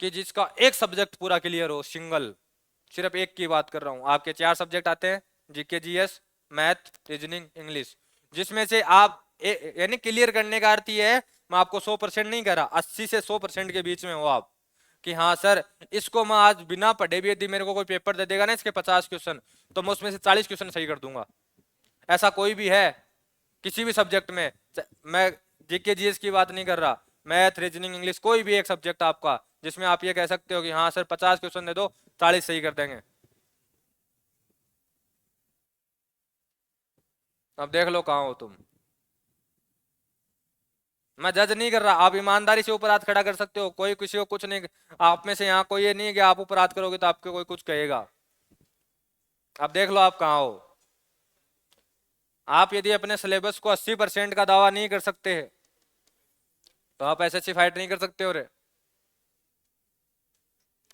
S1: कि जिसका एक सब्जेक्ट पूरा क्लियर हो, सिंगल, सिर्फ एक की बात कर रहा हूं। आपके 4 सब्जेक्ट आते हैं, GK GS math reasoning English, जिसमें से आप यानी क्लियर करने का अर्थ ये है, मैं आपको 100% नहीं कह रहा, 80 से 100% के बीच में हो आप, कि हाँ सर इसको मैं आज बिना पढ़े भी यदि मेरे को कोई पेपर दे देगा ना इसके 50 क्वेश्चन, तो मैं उसमें से 40 क्वेश्चन सही कर दूंगा। ऐसा कोई भी है किसी भी सब्जेक्ट में, मैं जीके जीएस की बात नहीं कर रहा, मैथ रीजनिंग इंग्लिश, कोई भी एक सब्जेक्ट आपका जिसमें आप ये कह सकते हो कि हाँ सर 50 क्वेश्चन दे दो 40 सही कर देंगे। अब देख लो कहाँ हो तुम। मैं जज नहीं कर रहा, आप ईमानदारी से ऊपर हाथ खड़ा कर सकते हो, कोई किसी को कुछ नहीं, आप में से यहाँ कोई ये नहीं है कि आप ऊपर हाथ करोगे तो आपको कोई कुछ कहेगा। अब देख लो आप कहाँ हो। आप यदि अपने सिलेबस को 80% का दावा नहीं कर सकते हैं तो आप एसएससी फाइट नहीं कर सकते हो रे,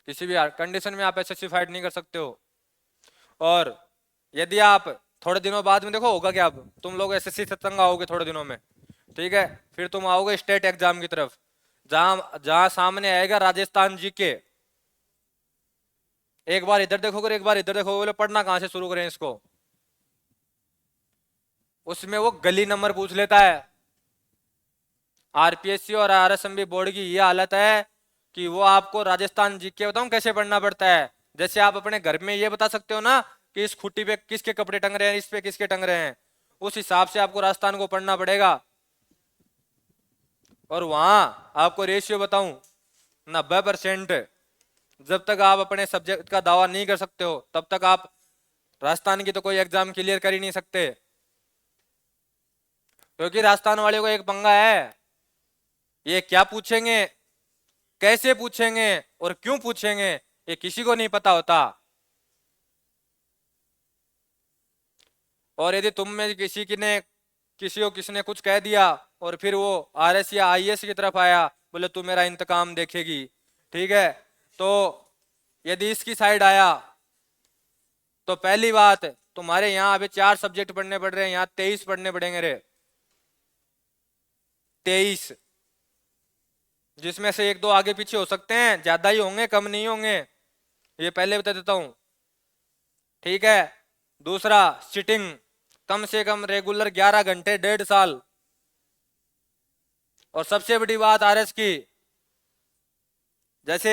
S1: किसी भी कंडीशन में आप एसएससी फाइट नहीं कर सकते हो। और यदि आप थोड़े दिनों बाद में देखो होगा क्या, अब तुम लोग एसएससी से तंग आओगे थोड़े दिनों में, ठीक है, फिर तुम आओगे स्टेट एग्जाम की तरफ, जहां जहां सामने आएगा राजस्थान जीके। एक बार इधर देखोगे एक बार इधर देखोगे, बोले पढ़ना कहां से शुरू करें इसको, उसमें वो गली नंबर पूछ लेता है। आरपीएससी और आरएसएमबी बोर्ड की ये हालत है कि वो आपको राजस्थान जीके बताऊं कैसे पढ़ना पड़ता है। जैसे आप अपने घर में ये बता सकते हो ना कि इस खुट्टी पे किसके कपड़े टंग रहे हैं, इस पे किसके टंग रहे हैं, उस हिसाब से आपको राजस्थान को पढ़ना पड़ेगा। और वहां आपको रेशियो बताऊं, 90%। जब तक आप अपने सब्जेक्ट का दावा नहीं कर सकते हो तब तक आप राजस्थान की तो कोई एग्जाम क्लियर कर ही नहीं सकते, क्योंकि राजस्थान वाले को एक पंगा है, ये क्या पूछेंगे, कैसे पूछेंगे और क्यों पूछेंगे ये किसी को नहीं पता होता। और यदि तुम में किसी को किसने कुछ कह दिया और फिर वो आरएस या आईएएस की तरफ आया, बोले तू मेरा इंतकाम देखेगी, ठीक है, तो यदि इसकी साइड आया तो पहली बात तुम्हारे यहाँ अभी 4 सब्जेक्ट पढ़ने पड़ रहे हैं, यहाँ 23 पढ़ने पड़ेंगे रे, 23, जिसमें से 1-2 आगे पीछे हो सकते हैं, ज्यादा ही होंगे कम नहीं होंगे, ये पहले बता देता हूं, ठीक है। दूसरा सिटिंग कम से कम रेगुलर 11 घंटे 1.5 साल। और सबसे बड़ी बात आरएस की, जैसे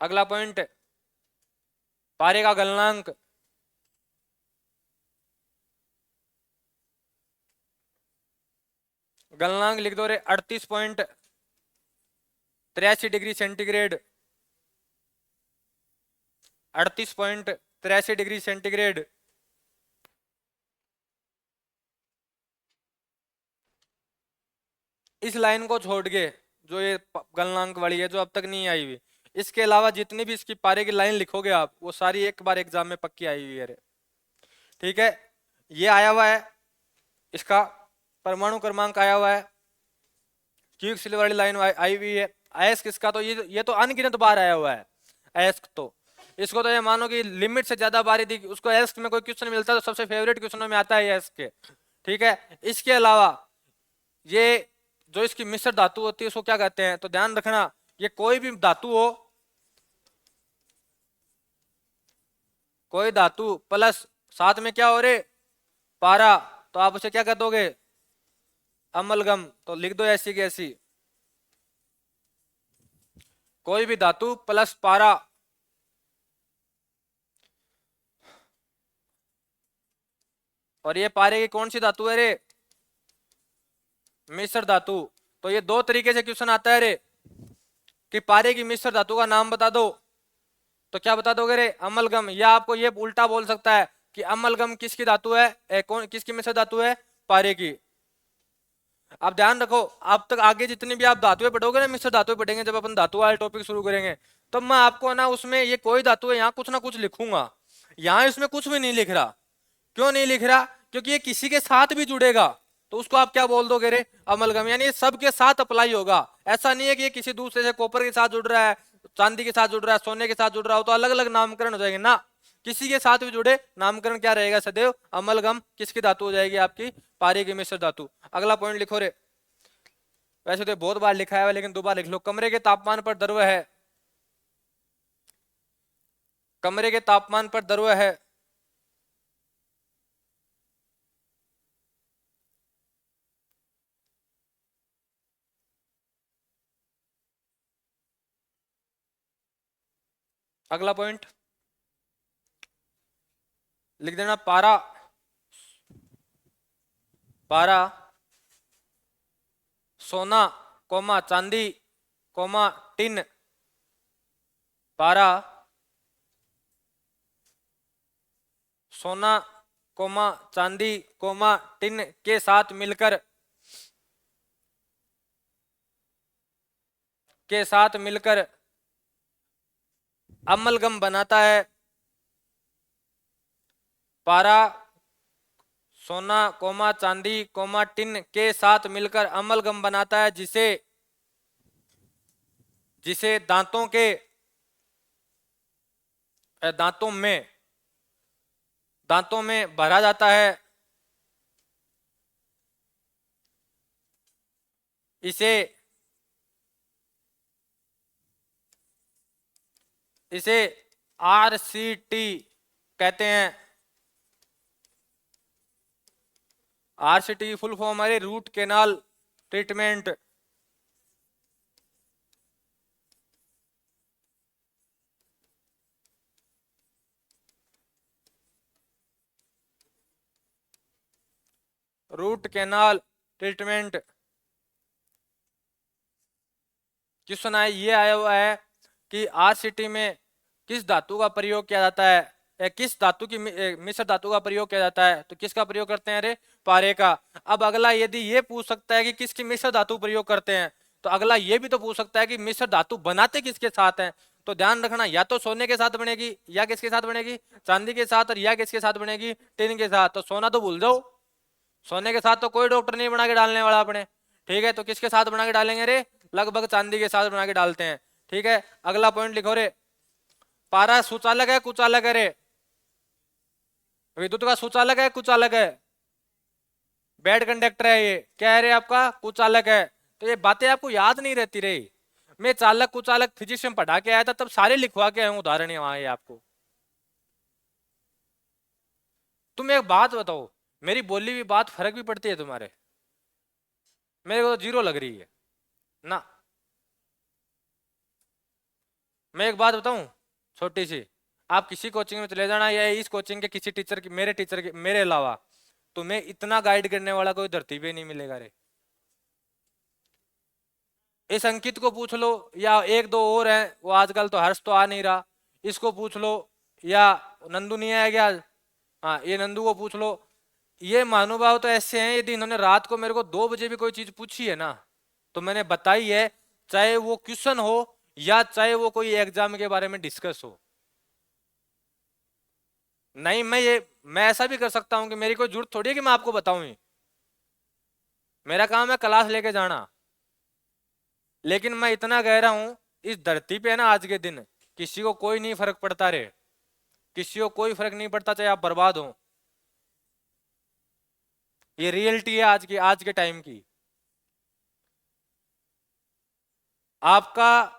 S1: अगला पॉइंट, पारे का गलनांक। गलनांक लिख दो रे 38.83 डिग्री सेंटीग्रेड। 38.83 degree centigrade. इस लाइन को छोड़ के, जो ये गलनांक वाली है जो अब तक नहीं आई हुई, इसके अलावा जितनी भी इसकी पारे की लाइन लिखोगे आप, वो सारी एक बार एग्जाम में पक्की आई हुई है रे। ठीक है, ये आया हुआ है, इसका परमाणु क्रमांक आया हुआ है, क्यूब सिल्वर वाली लाइन आई हुई है। अयस्क किसका, तो ये तो अनगिनत बार आया हुआ है अयस्क। तो इसको तो ये मानो कि लिमिट से ज्यादा बार यदि उसको अयस्क में कोई क्वेश्चन मिलता है तो सबसे फेवरेट क्वेश्चनों में आता है अयस्क के। ठीक है, इसके अलावा ये जो इसकी मिश्र धातु होती है उसको क्या कहते हैं, तो ध्यान रखना, ये कोई भी धातु हो, कोई धातु प्लस साथ में क्या हो रे, पारा, तो आप उसे क्या कह दोगे, अमलगम। तो लिख दो ऐसी की ऐसी, कोई भी धातु प्लस पारा, और ये पारे की कौन सी धातु है रे, मिश्र धातु। तो ये दो तरीके से क्वेश्चन आता है रे, कि पारे की मिश्र धातु का नाम बता दो, तो क्या बता दोगे रे, अमलगम। या आपको ये उल्टा बोल सकता है कि अमलगम किसकी धातु है, कौन किसकी मिश्र धातु है, पारे की। अब ध्यान रखो, अब तक आगे जितनी भी आप धातुएं पढ़ोगे ना, मिश्र धातुएं पढ़ेंगे, जब अपन धातु वाले टॉपिक शुरू करेंगे, तो मैं आपको ना उसमें ये कोई धातु है यहाँ कुछ ना कुछ लिखूंगा। यहाँ इसमें कुछ भी नहीं लिख रहा। क्यों नहीं लिख रहा, क्योंकि ये किसी के साथ भी जुड़ेगा, तो उसको आप क्या बोल दोगे रे, अमलगम। यानी ये सबके साथ अप्लाई होगा। ऐसा नहीं है कि ये किसी दूसरे से कॉपर के साथ जुड़ रहा है, चांदी के साथ जुड़ रहा है, सोने के साथ जुड़ रहा हो तो अलग अलग नामकरण हो जाएंगे ना, किसी के साथ भी जुड़े नामकरण क्या रहेगा, सदैव अमलगम। किसकी धातु हो जाएगी, आपकी पारे की मिश्र धातु। अगला पॉइंट लिखो रे, वैसे तो बहुत बार लिखा है लेकिन दोबारा लिख लो, कमरे के तापमान पर द्रव्य है, कमरे के तापमान पर द्रव्य है। अगला पॉइंट लिख देना, पारा, पारा सोना कोमा चांदी कोमा टिन, पारा सोना कोमा चांदी कोमा टिन के साथ मिलकर, के साथ मिलकर अमलगम बनाता है। पारा सोना कोमा चांदी कोमा टिन के साथ मिलकर अमलगम बनाता है, जिसे जिसे दांतों के दांतों में भरा जाता है। इसे इसे RCT कहते हैं। RCT फुल फॉर्म है root canal treatment. Root canal treatment question आया, ये आया हुआ है कि RCT में किस धातु का प्रयोग किया जाता है, किस धातु की मिश्र धातु का प्रयोग किया जाता है, तो किसका प्रयोग करते हैं रे, पारे का। अब अगला यदि ये पूछ सकता है कि किसकी मिश्र धातु प्रयोग करते हैं, तो अगला ये भी तो पूछ सकता है कि मिश्र धातु बनाते किसके साथ हैं। तो ध्यान रखना, या तो सोने के साथ बनेगी, या किसके साथ बनेगी, चांदी के साथ, और या किसके साथ बनेगी, टिन के साथ। तो सोना तो भूल जाओ, सोने के साथ तो कोई डॉक्टर नहीं बना के डालने वाला अपने। ठीक है, तो किसके साथ बना के डालेंगे रे, लगभग चांदी के साथ बना के डालते हैं। ठीक है, अगला पॉइंट लिखो रे, पारा सुचालक है कुचालक है रे, विद्युत का सुचालक है कुचालक है, बेड कंडक्टर है, ये क्या है रे आपका, कुचालक है। तो ये बातें आपको याद नहीं रहती रे, मैं चालक कुचालक फिजिक्स में पढ़ा के आया था, तब सारे लिखवा के आया हूं उदाहरण है वहां। ये आपको, तुम एक बात बताओ, मेरी बोली भी बात फर्क भी पड़ती है तुम्हारे, मेरे को तो जीरो लग रही है ना। मैं एक बात बताऊं छोटी सी, आप किसी कोचिंग में चले जाना या इस कोचिंग के किसी टीचर के मेरे अलावा तुम्हें इतना गाइड करने वाला कोई धरती पे नहीं मिलेगा रे। इस अंकित को पूछ लो या एक दो और हैं, वो आजकल तो हर्ष तो आ नहीं रहा, इसको पूछ लो, या नंदू नहीं आया क्या? हाँ, ये नंदू को पूछ लो। ये महानुभाव तो ऐसे हैं, यदि इन्होंने रात को मेरे को 2 बजे भी कोई चीज पूछी है ना तो मैंने बताई है, चाहे वो क्वेश्चन हो या चाहे वो कोई एग्जाम के बारे में डिस्कस हो। नहीं, मैं ऐसा भी कर सकता हूं कि मेरी कोई जरूरत थोड़ी है कि मैं आपको बताऊं ही। मेरा काम है क्लास लेके जाना। लेकिन मैं इतना कह रहा हूं, इस धरती पे है ना आज के दिन किसी को कोई नहीं फर्क पड़ता रे, किसी को कोई फर्क नहीं पड़ता चाहे आप बर्बाद हो। ये रियलिटी है आज के टाइम की। आपका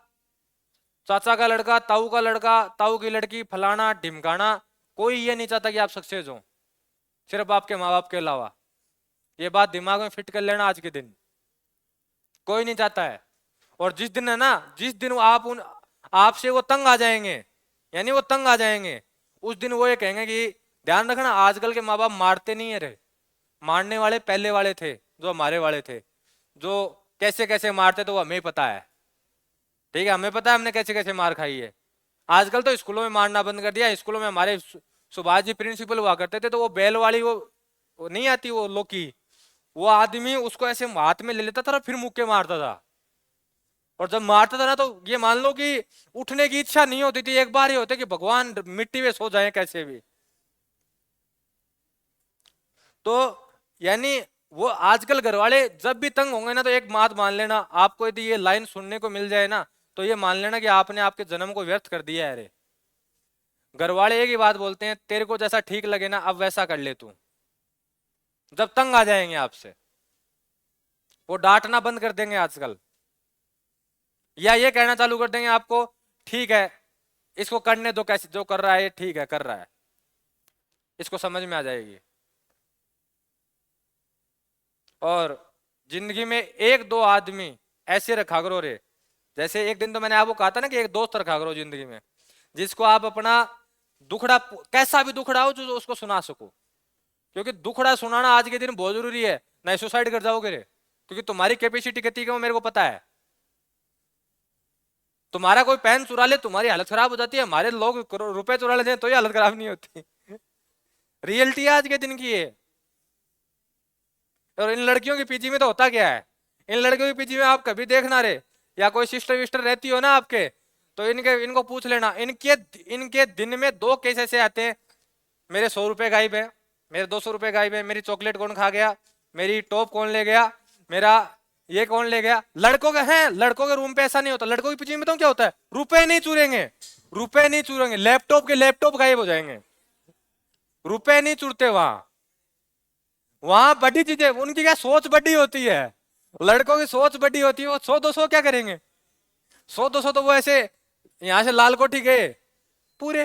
S1: चाचा का लड़का, ताऊ का लड़का, ताऊ की लड़की, फलाना ढिमकाना, कोई ये नहीं चाहता कि आप सक्सेस हो, सिर्फ आपके माँ बाप के अलावा। ये बात दिमाग में फिट कर लेना, आज के दिन कोई नहीं चाहता है। और जिस दिन है ना, जिस दिन आपसे वो तंग आ जाएंगे, यानी वो तंग आ जाएंगे, उस दिन वो ये कहेंगे कि ध्यान रखना आजकल के माँ बाप मारते नहीं है रे, मारने वाले पहले वाले थे, जो हमारे वाले थे, जो कैसे कैसे मारते तो वो हमें पता है। ठीक है, हमें पता है हमने कैसे कैसे मार खाई है। आजकल तो स्कूलों में मारना बंद कर दिया। स्कूलों में हमारे सुभाष जी प्रिंसिपल हुआ करते थे, तो वो बैल वाली वो नहीं आती वो लोकी, वो आदमी उसको ऐसे हाथ में ले लेता था और फिर मुक्के मारता था। और जब मारता था ना तो ये मान लो कि उठने की इच्छा नहीं होती थी, एक बार ही होते कि भगवान मिट्टी में सो जाए कैसे भी। तो यानी वो आजकल घर वाले जब भी तंग होंगे ना तो एक बात मान लेना, आपको यदि ये लाइन सुनने को मिल जाए ना तो ये मान लेना कि आपने आपके जन्म को व्यर्थ कर दिया है रे। घर वाले एक ही बात बोलते हैं, तेरे को जैसा ठीक लगे ना अब वैसा कर ले तू। जब तंग आ जाएंगे आपसे, वो डांटना बंद कर देंगे आजकल, या ये कहना चालू कर देंगे आपको, ठीक है इसको करने दो, कैसे जो कर रहा है ठीक है कर रहा है, इसको समझ में आ जाएगी। और जिंदगी में एक दो आदमी ऐसे रखा करो रे, जैसे एक दिन तो मैंने आपको कहा था ना कि एक दोस्त रखा करो जिंदगी में, जिसको आप अपना दुखड़ा, कैसा भी दुखड़ा हो जो उसको सुना सको। क्योंकि दुखड़ा सुनाना आज के दिन बहुत जरूरी है, नहीं सुसाइड कर जाओगे रे, क्योंकि तुम्हारी कैपेसिटी कितनी है वो मेरे को पता है। तुम्हारा कोई पेन चुरा ले तुम्हारी हालत खराब हो जाती है, हमारे लोग रुपए चुरा लेते हैं तो ये हालत खराब नहीं होती। रियलिटी आज के दिन की है। और इन लड़कियों के पीछे में तो होता क्या है, इन लड़कियों के पीछे में आप कभी देखना रे, या कोई सिस्टर विस्टर रहती हो ना आपके, तो इनको पूछ लेना, इनके दिन में 2 केस ऐसे आते हैं, मेरे 100 रुपए गायब है, मेरे 200 रुपए गायब है, मेरी चॉकलेट कौन खा गया, मेरी टॉप कौन ले गया, मेरा ये कौन ले गया। लड़कों के रूम पे ऐसा नहीं होता, लड़कों के पीछे में तो क्या होता है, रुपए नहीं चुरेंगे, रुपए नहीं चुरेंगे, लैपटॉप गायब हो जाएंगे, रुपए नहीं चुरते वहां। वहां बड़ी चीजें, उनकी क्या सोच बड़ी होती है, लड़कों की सोच बड़ी होती है, वो 100-200 क्या करेंगे, 100-200 तो वो ऐसे यहां से लाल कोठी गए पूरे,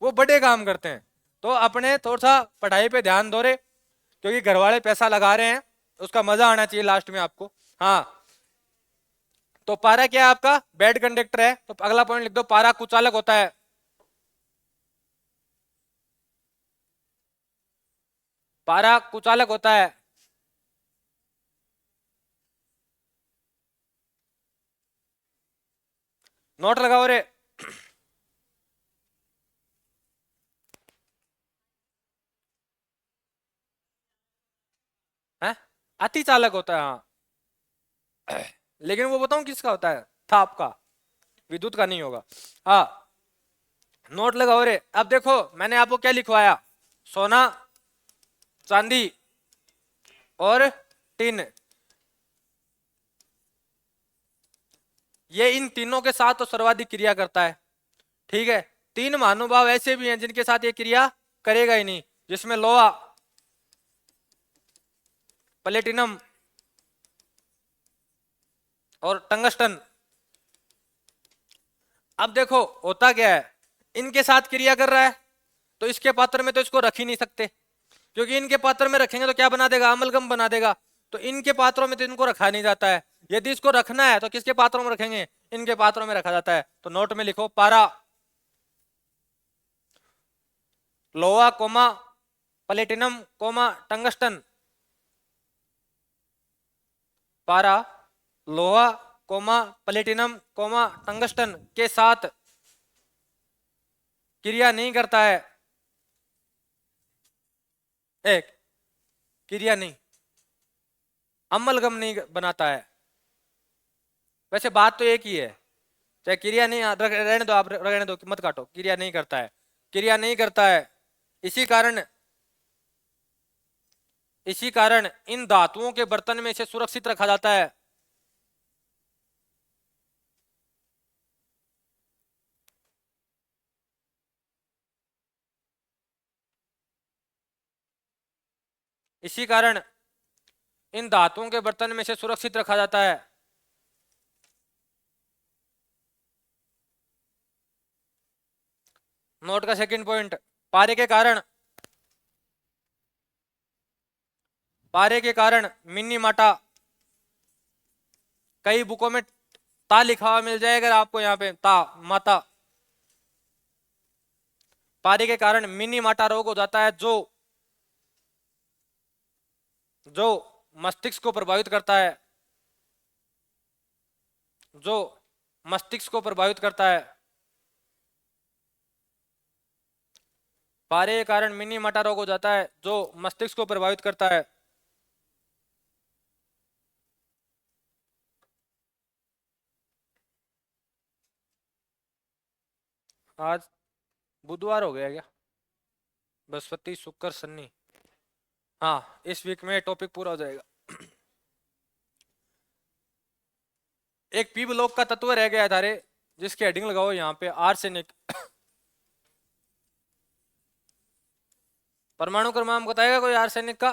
S1: वो बड़े काम करते हैं। तो अपने थोड़ा सा पढ़ाई पे ध्यान दो रे, क्योंकि घर वाले पैसा लगा रहे हैं, उसका मजा आना चाहिए लास्ट में आपको। हाँ, तो पारा क्या है आपका, बेड कंडक्टर है, तो अगला पॉइंट लिख दो, पारा कुचालक होता है। पारा कुचालक होता है। नोट लगाओ रे। है, अति चालक होता है हाँ, लेकिन वो बताऊं किसका होता है, थाप का, विद्युत का नहीं होगा। हाँ, नोट लगाओ रे। अब देखो मैंने आपको क्या लिखवाया, सोना, चांदी और टिन, ये इन तीनों के साथ तो सर्वाधिक क्रिया करता है। ठीक है, 3 महानुभाव ऐसे भी हैं जिनके साथ ये क्रिया करेगा ही नहीं, जिसमें लोहा, प्लेटिनम और टंगस्टन। अब देखो होता क्या है, इनके साथ क्रिया कर रहा है तो इसके पात्र में तो इसको रख ही नहीं सकते, क्योंकि इनके पात्र में रखेंगे तो क्या बना देगा, अमलगम बना देगा। तो इनके पात्रों में तो इनको रखा नहीं जाता है, यदि इसको रखना है तो किसके पात्रों में रखेंगे, इनके पात्रों में रखा जाता है। तो नोट में लिखो पारा, लोहा कोमा प्लेटिनम कोमा टंगस्टन। पारा, लोहा कोमा प्लेटिनम कोमा टंगस्टन के साथ क्रिया नहीं करता है। एक, क्रिया नहीं, अमलगम नहीं बनाता है। वैसे बात तो एक ही है, चाहे क्रिया नहीं, रहने दो, आप रहने दो, मत काटो, क्रिया नहीं करता है, क्रिया नहीं करता है। इसी कारण इन धातुओं के बर्तन में इसे सुरक्षित रखा जाता है। इसी कारण इन धातुओं के बर्तन में इसे सुरक्षित रखा जाता है। नोट का सेकंड पॉइंट, पारे के कारण मिनी माटा, कई बुकों में ता लिखा हुआ मिल जाएगा आपको, यहाँ पे ता माता। पारे के कारण मिनी माटा रोग हो जाता है, जो मस्तिष्क को प्रभावित करता है, जो मस्तिष्क को प्रभावित करता है। पारे के कारण मिनी माटा रोग हो जाता है जो मस्तिष्क को प्रभावित करता है। आज बुधवार हो गया क्या? बृहस्पति शुक्र शनि, हाँ इस वीक में टॉपिक पूरा हो जाएगा। एक पी ब्लॉक का तत्व रह गया था रे, जिसकी हेडिंग लगाओ यहाँ पे आर्सेनिक। परमाणु क्रमांक बताएगा कोई आर्सेनिक का?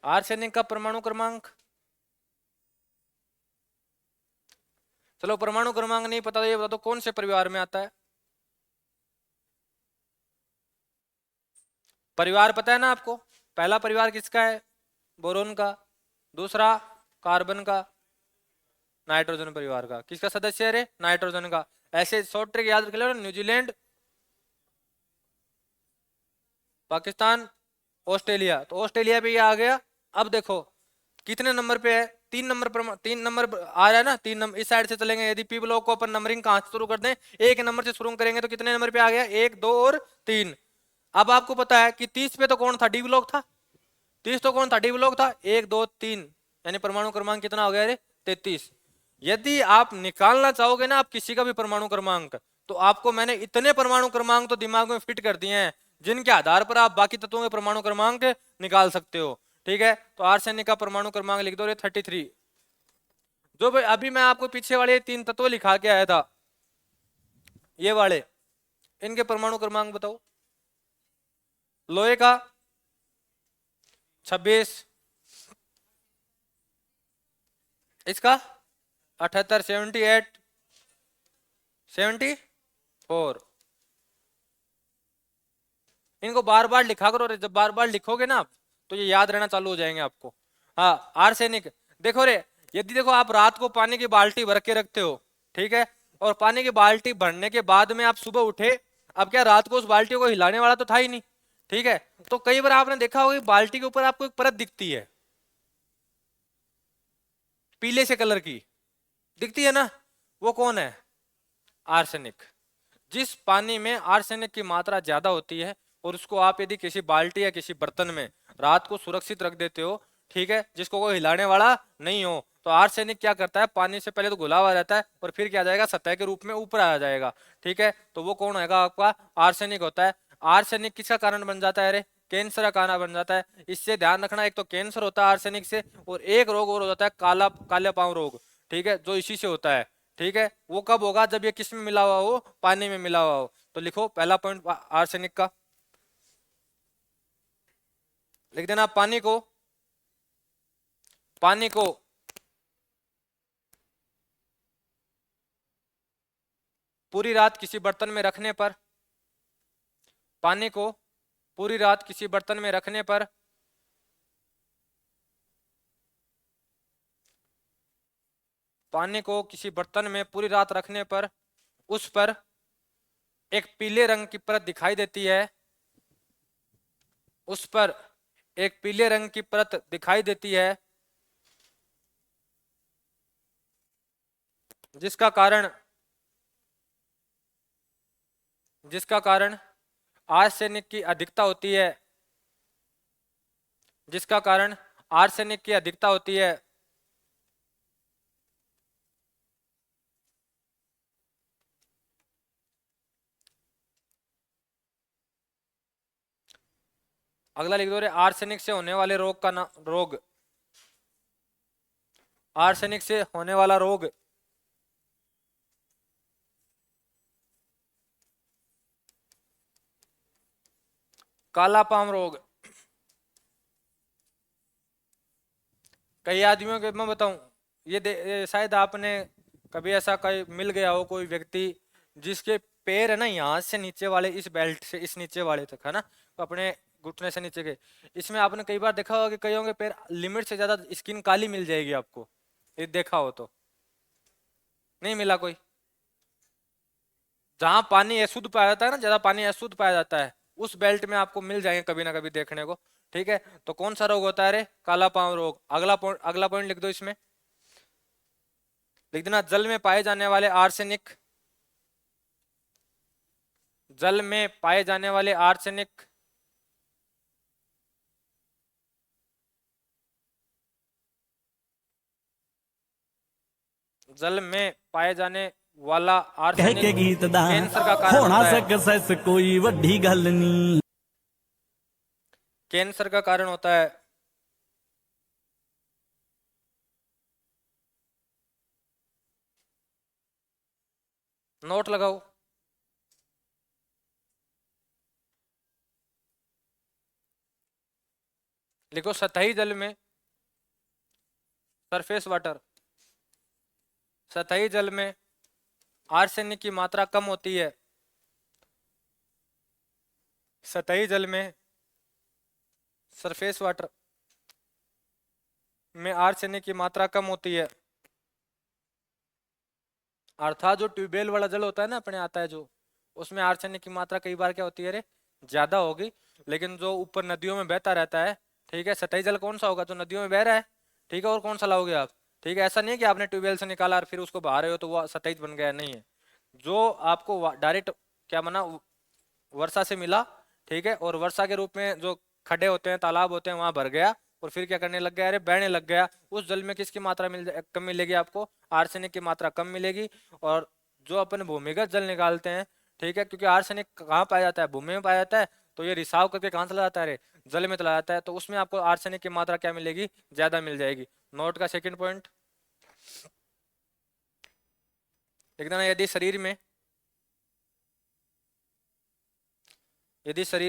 S1: आर्सेनिक का परमाणु क्रमांक, चलो परमाणु क्रमांक नहीं पता तो ये बता दो कौन से परिवार में आता है? परिवार पता है ना आपको? पहला परिवार किसका है? बोरोन का। दूसरा कार्बन का। नाइट्रोजन परिवार का। किसका सदस्य है रे? नाइट्रोजन का। ऐसे शॉर्ट ट्रिक याद रख लो, न्यूजीलैंड, पाकिस्तान, ऑस्ट्रेलिया। तो ऑस्ट्रेलिया भी आ गया। अब देखो कितने नंबर पे है? 3 नंबर पर, 3 नंबर आ रहा है ना, 3 नंबर इस साइड से चलेंगे। यदि पी ब्लॉक को अपन नंबरिंग कहां से शुरू कर दें? 1 नंबर से शुरू करेंगे तो कितने नंबर पे आ गया? 1, 2 और 3। अब आपको पता है कि 30 पे तो कौन था? डी ब्लॉक था। 30 तो कौन था? डी ब्लॉक था। 1, 2, 3, यानी परमाणु क्रमांक कितना हो गया रे? 33। यदि आप निकालना चाहोगे ना आप किसी का भी परमाणु क्रमांक, तो आपको मैंने इतने परमाणु क्रमांक तो दिमाग में फिट कर दिए हैं जिनके आधार पर आप बाकी तत्वों के परमाणु क्रमांक निकाल सकते हो। ठीक है, तो आर्सेनिक का परमाणु क्रमांक लिख दो रे 33। जो भाई अभी मैं आपको पीछे वाले 3 तत्व लिखा के आया था, ये वाले, इनके परमाणु क्रमांक बताओ। लोहे का 26, इसका 78, 78, 74। इनको बार बार लिखा करो रे, जब बार बार लिखोगे ना आप तो ये याद रहना चालू हो जाएंगे आपको। हाँ आर्सेनिक, देखो रे, यदि देखो आप रात को पानी की बाल्टी भर के रखते हो, ठीक है, और पानी की बाल्टी भरने के बाद में आप सुबह उठे, अब क्या रात को उस बाल्टी को हिलाने वाला तो था ही नहीं, ठीक है, तो कई बार आपने देखा होगा बाल्टी के ऊपर आपको एक परत दिखती है पीले से कलर की, दिखती है ना, वो कौन है? आर्सेनिक। जिस पानी में आर्सेनिक की मात्रा ज्यादा होती है और उसको आप यदि किसी बाल्टी या किसी बर्तन में रात को सुरक्षित रख देते हो, ठीक है, जिसको कोई हिलाने वाला नहीं हो, तो आर्सेनिक क्या करता है? पानी से पहले तो घुला हुआ रहता है और फिर क्या जाएगा? सतह के रूप में ऊपर आ जाएगा। ठीक है, तो वो कौन होगा? आपका आर्सेनिक होता है। आर्सेनिक किसका कारण बन जाता है रे? कैंसर का कारण बन जाता है। इससे ध्यान रखना, एक तो कैंसर होता है आर्सेनिक से, और एक रोग और हो जाता है काले पाँव रोग, ठीक है, जो इसी से होता है। ठीक है, वो कब होगा? जब ये किस में मिला हुआ हो? पानी में मिला हुआ हो। तो लिखो पहला पॉइंट आर्सेनिक का, लिख देना पानी को पूरी रात किसी बर्तन में रखने पर, पानी को पूरी रात किसी बर्तन में रखने पर पानी को किसी बर्तन में पूरी रात रखने पर उस पर एक पीले रंग की परत दिखाई देती है, उस पर एक पीले रंग की परत दिखाई देती है, जिसका कारण आर्सेनिक की अधिकता होती है, जिसका कारण आर्सेनिक की अधिकता होती है। अगला लिख दो रे, आर्सेनिक से होने वाले रोग का रोग, आर्सेनिक से होने वाला रोग काला पाम रोग। कई आदमियों के मैं बताऊं, ये शायद आपने कभी ऐसा कहीं मिल गया हो कोई व्यक्ति जिसके पैर है ना यहाँ से नीचे वाले, इस बेल्ट से इस नीचे वाले तक है ना, तो अपने घुटने से नीचे के, इसमें आपने कई बार देखा होगा कि कईयों के पैर लिमिट से ज्यादा स्किन काली मिल जाएगी आपको, ये देखा हो तो? नहीं मिला कोई? जहां पानी अशुद्ध पाया जाता है ना, ज्यादा पानी अशुद्ध पाया जाता है, उस बेल्ट में आपको मिल जाएंगे कभी ना कभी देखने को। ठीक है, तो कौन सा रोग होता है रे? काला पांव रोग। अगला पॉइंट लिख दो, इसमें लिख देना, जल में पाए जाने वाले आर्सेनिक, जल में पाए जाने वाले आर्सेनिक जल में पाए जाने वाला आर्सेनिक
S2: के गीत दा
S1: कैंसर का कारण
S2: होना
S1: होता है,
S2: सक्सेस कोई वड्डी गल नहीं,
S1: कैंसर का कारण होता है। नोट लगाओ। लिखो, सतही जल में, सरफेस वाटर, सतही जल में आर्सेनिक की मात्रा कम होती है, सतही जल में, सरफेस वाटर में आर्सेनिक की मात्रा कम होती है। अर्थात जो ट्यूबवेल वाला जल होता है ना अपने आता है जो, उसमें आर्सेनिक की मात्रा कई बार क्या होती है रे, ज्यादा होगी। लेकिन जो ऊपर नदियों में बहता रहता है, ठीक है, सतही जल कौन सा होगा? जो नदियों में बह रहा है। ठीक है, और कौन सा लाओगे आप? ठीक है, ऐसा नहीं है कि आपने ट्यूबवेल से निकाला और फिर उसको बहा रहे हो तो वो सतही बन गया, नहीं है। जो आपको डायरेक्ट क्या बना, वर्षा से मिला, ठीक है, और वर्षा के रूप में जो खड्डे होते हैं, तालाब होते हैं, वहां भर गया और फिर क्या करने लग गया, अरे बहने लग गया, उस जल में किसकी मात्रा कम मिलेगी आपको? आर्सेनिक की मात्रा कम मिलेगी। और जो अपन भूमिगत जल निकालते हैं, ठीक है, क्योंकि आर्सेनिक कहाँ पाया जाता है? भूमि में पाया जाता है, तो ये रिसाव करके कहाँ चला जाता है रे? जल में चला जाता है, तो उसमें आपको आर्सेनिक की मात्रा क्या मिलेगी? ज्यादा मिल जाएगी। नोट का सेकेंड पॉइंट लिख देना, यदि शरीर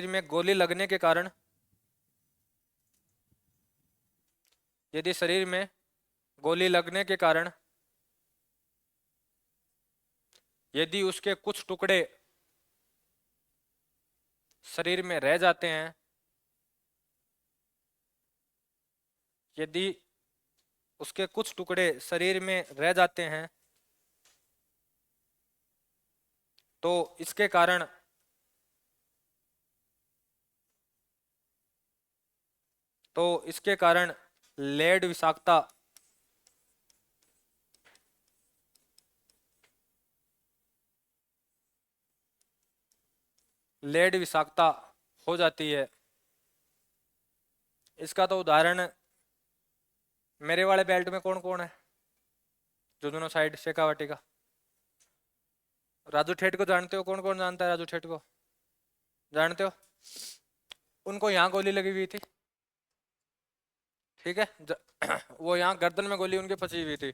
S1: में गोली लगने के कारण, यदि शरीर में गोली लगने के कारण यदि उसके कुछ टुकड़े शरीर में रह जाते हैं, यदि उसके कुछ टुकड़े शरीर में रह जाते हैं, तो इसके कारण लेड विषाक्तता, लेड विषाक्तता हो जाती है। इसका तो उदाहरण मेरे वाले बेल्ट में कौन कौन है, जो दोनों साइड शेखावाटी का? राजू ठेठ को जानते हो? कौन कौन जानता है राजू ठेठ को? जानते हो? उनको यहाँ गोली लगी हुई थी, ठीक है, वो यहाँ गर्दन में गोली उनके फंसी हुई थी।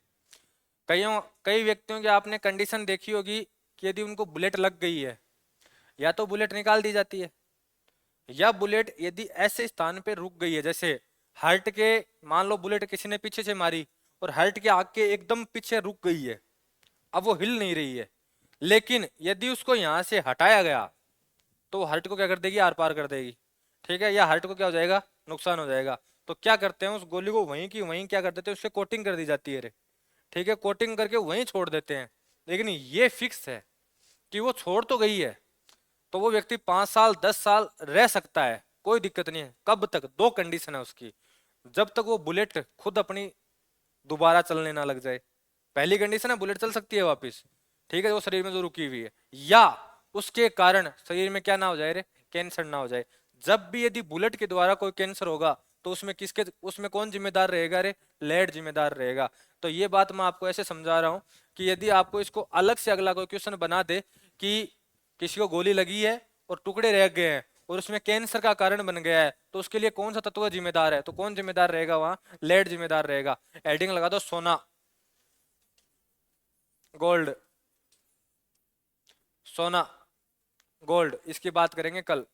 S1: कई व्यक्तियों की आपने कंडीशन देखी होगी कि यदि उनको बुलेट लग गई है, या तो बुलेट निकाल दी जाती है, या बुलेट यदि ऐसे स्थान पे रुक गई है, जैसे हार्ट के, मान लो बुलेट किसी ने पीछे से मारी और हार्ट के आगे एकदम पीछे रुक गई है, अब वो हिल नहीं रही है, लेकिन यदि उसको यहां से हटाया गया तो हार्ट को क्या कर देगी? आर पार कर देगी। ठीक है, या हार्ट को क्या हो जाएगा, नुकसान हो जाएगा। तो क्या करते हैं, उस गोली को वहीं की वहीं क्या कर देते हैं, उससे कोटिंग कर दी जाती है रे। ठीक है, कोटिंग करके वहीं छोड़ देते हैं। लेकिन ये फिक्स है कि वो छोड़ तो गई है, तो वो व्यक्ति 5 साल 10 साल रह सकता है, कोई दिक्कत नहीं है। कब तक, दो कंडीशन है उसकी, जब तक वो बुलेट खुद अपनी दोबारा चलने ना लग जाए। पहली कंडीशन है बुलेट चल सकती है वापस, ठीक है, वो शरीर में जो रुकी हुई है, या उसके कारण शरीर में क्या ना हो जाए रे, कैंसर ना हो जाए। जब भी यदि बुलेट के द्वारा कोई कैंसर होगा तो उसमें कौन जिम्मेदार रहेगा रे, लेड जिम्मेदार रहेगा। तो ये बात मैं आपको ऐसे समझा रहा हूं कि यदि आपको इसको अलग से अगला कोई क्वेश्चन बना दे कि किसी को गोली लगी है और टुकड़े रह गए हैं और उसमें कैंसर का कारण बन गया है, तो उसके लिए कौन सा तत्व जिम्मेदार है, तो कौन जिम्मेदार रहेगा, वहां लेड जिम्मेदार रहेगा। एडिंग लगा दो, सोना, गोल्ड, सोना, गोल्ड, इसकी बात करेंगे कल।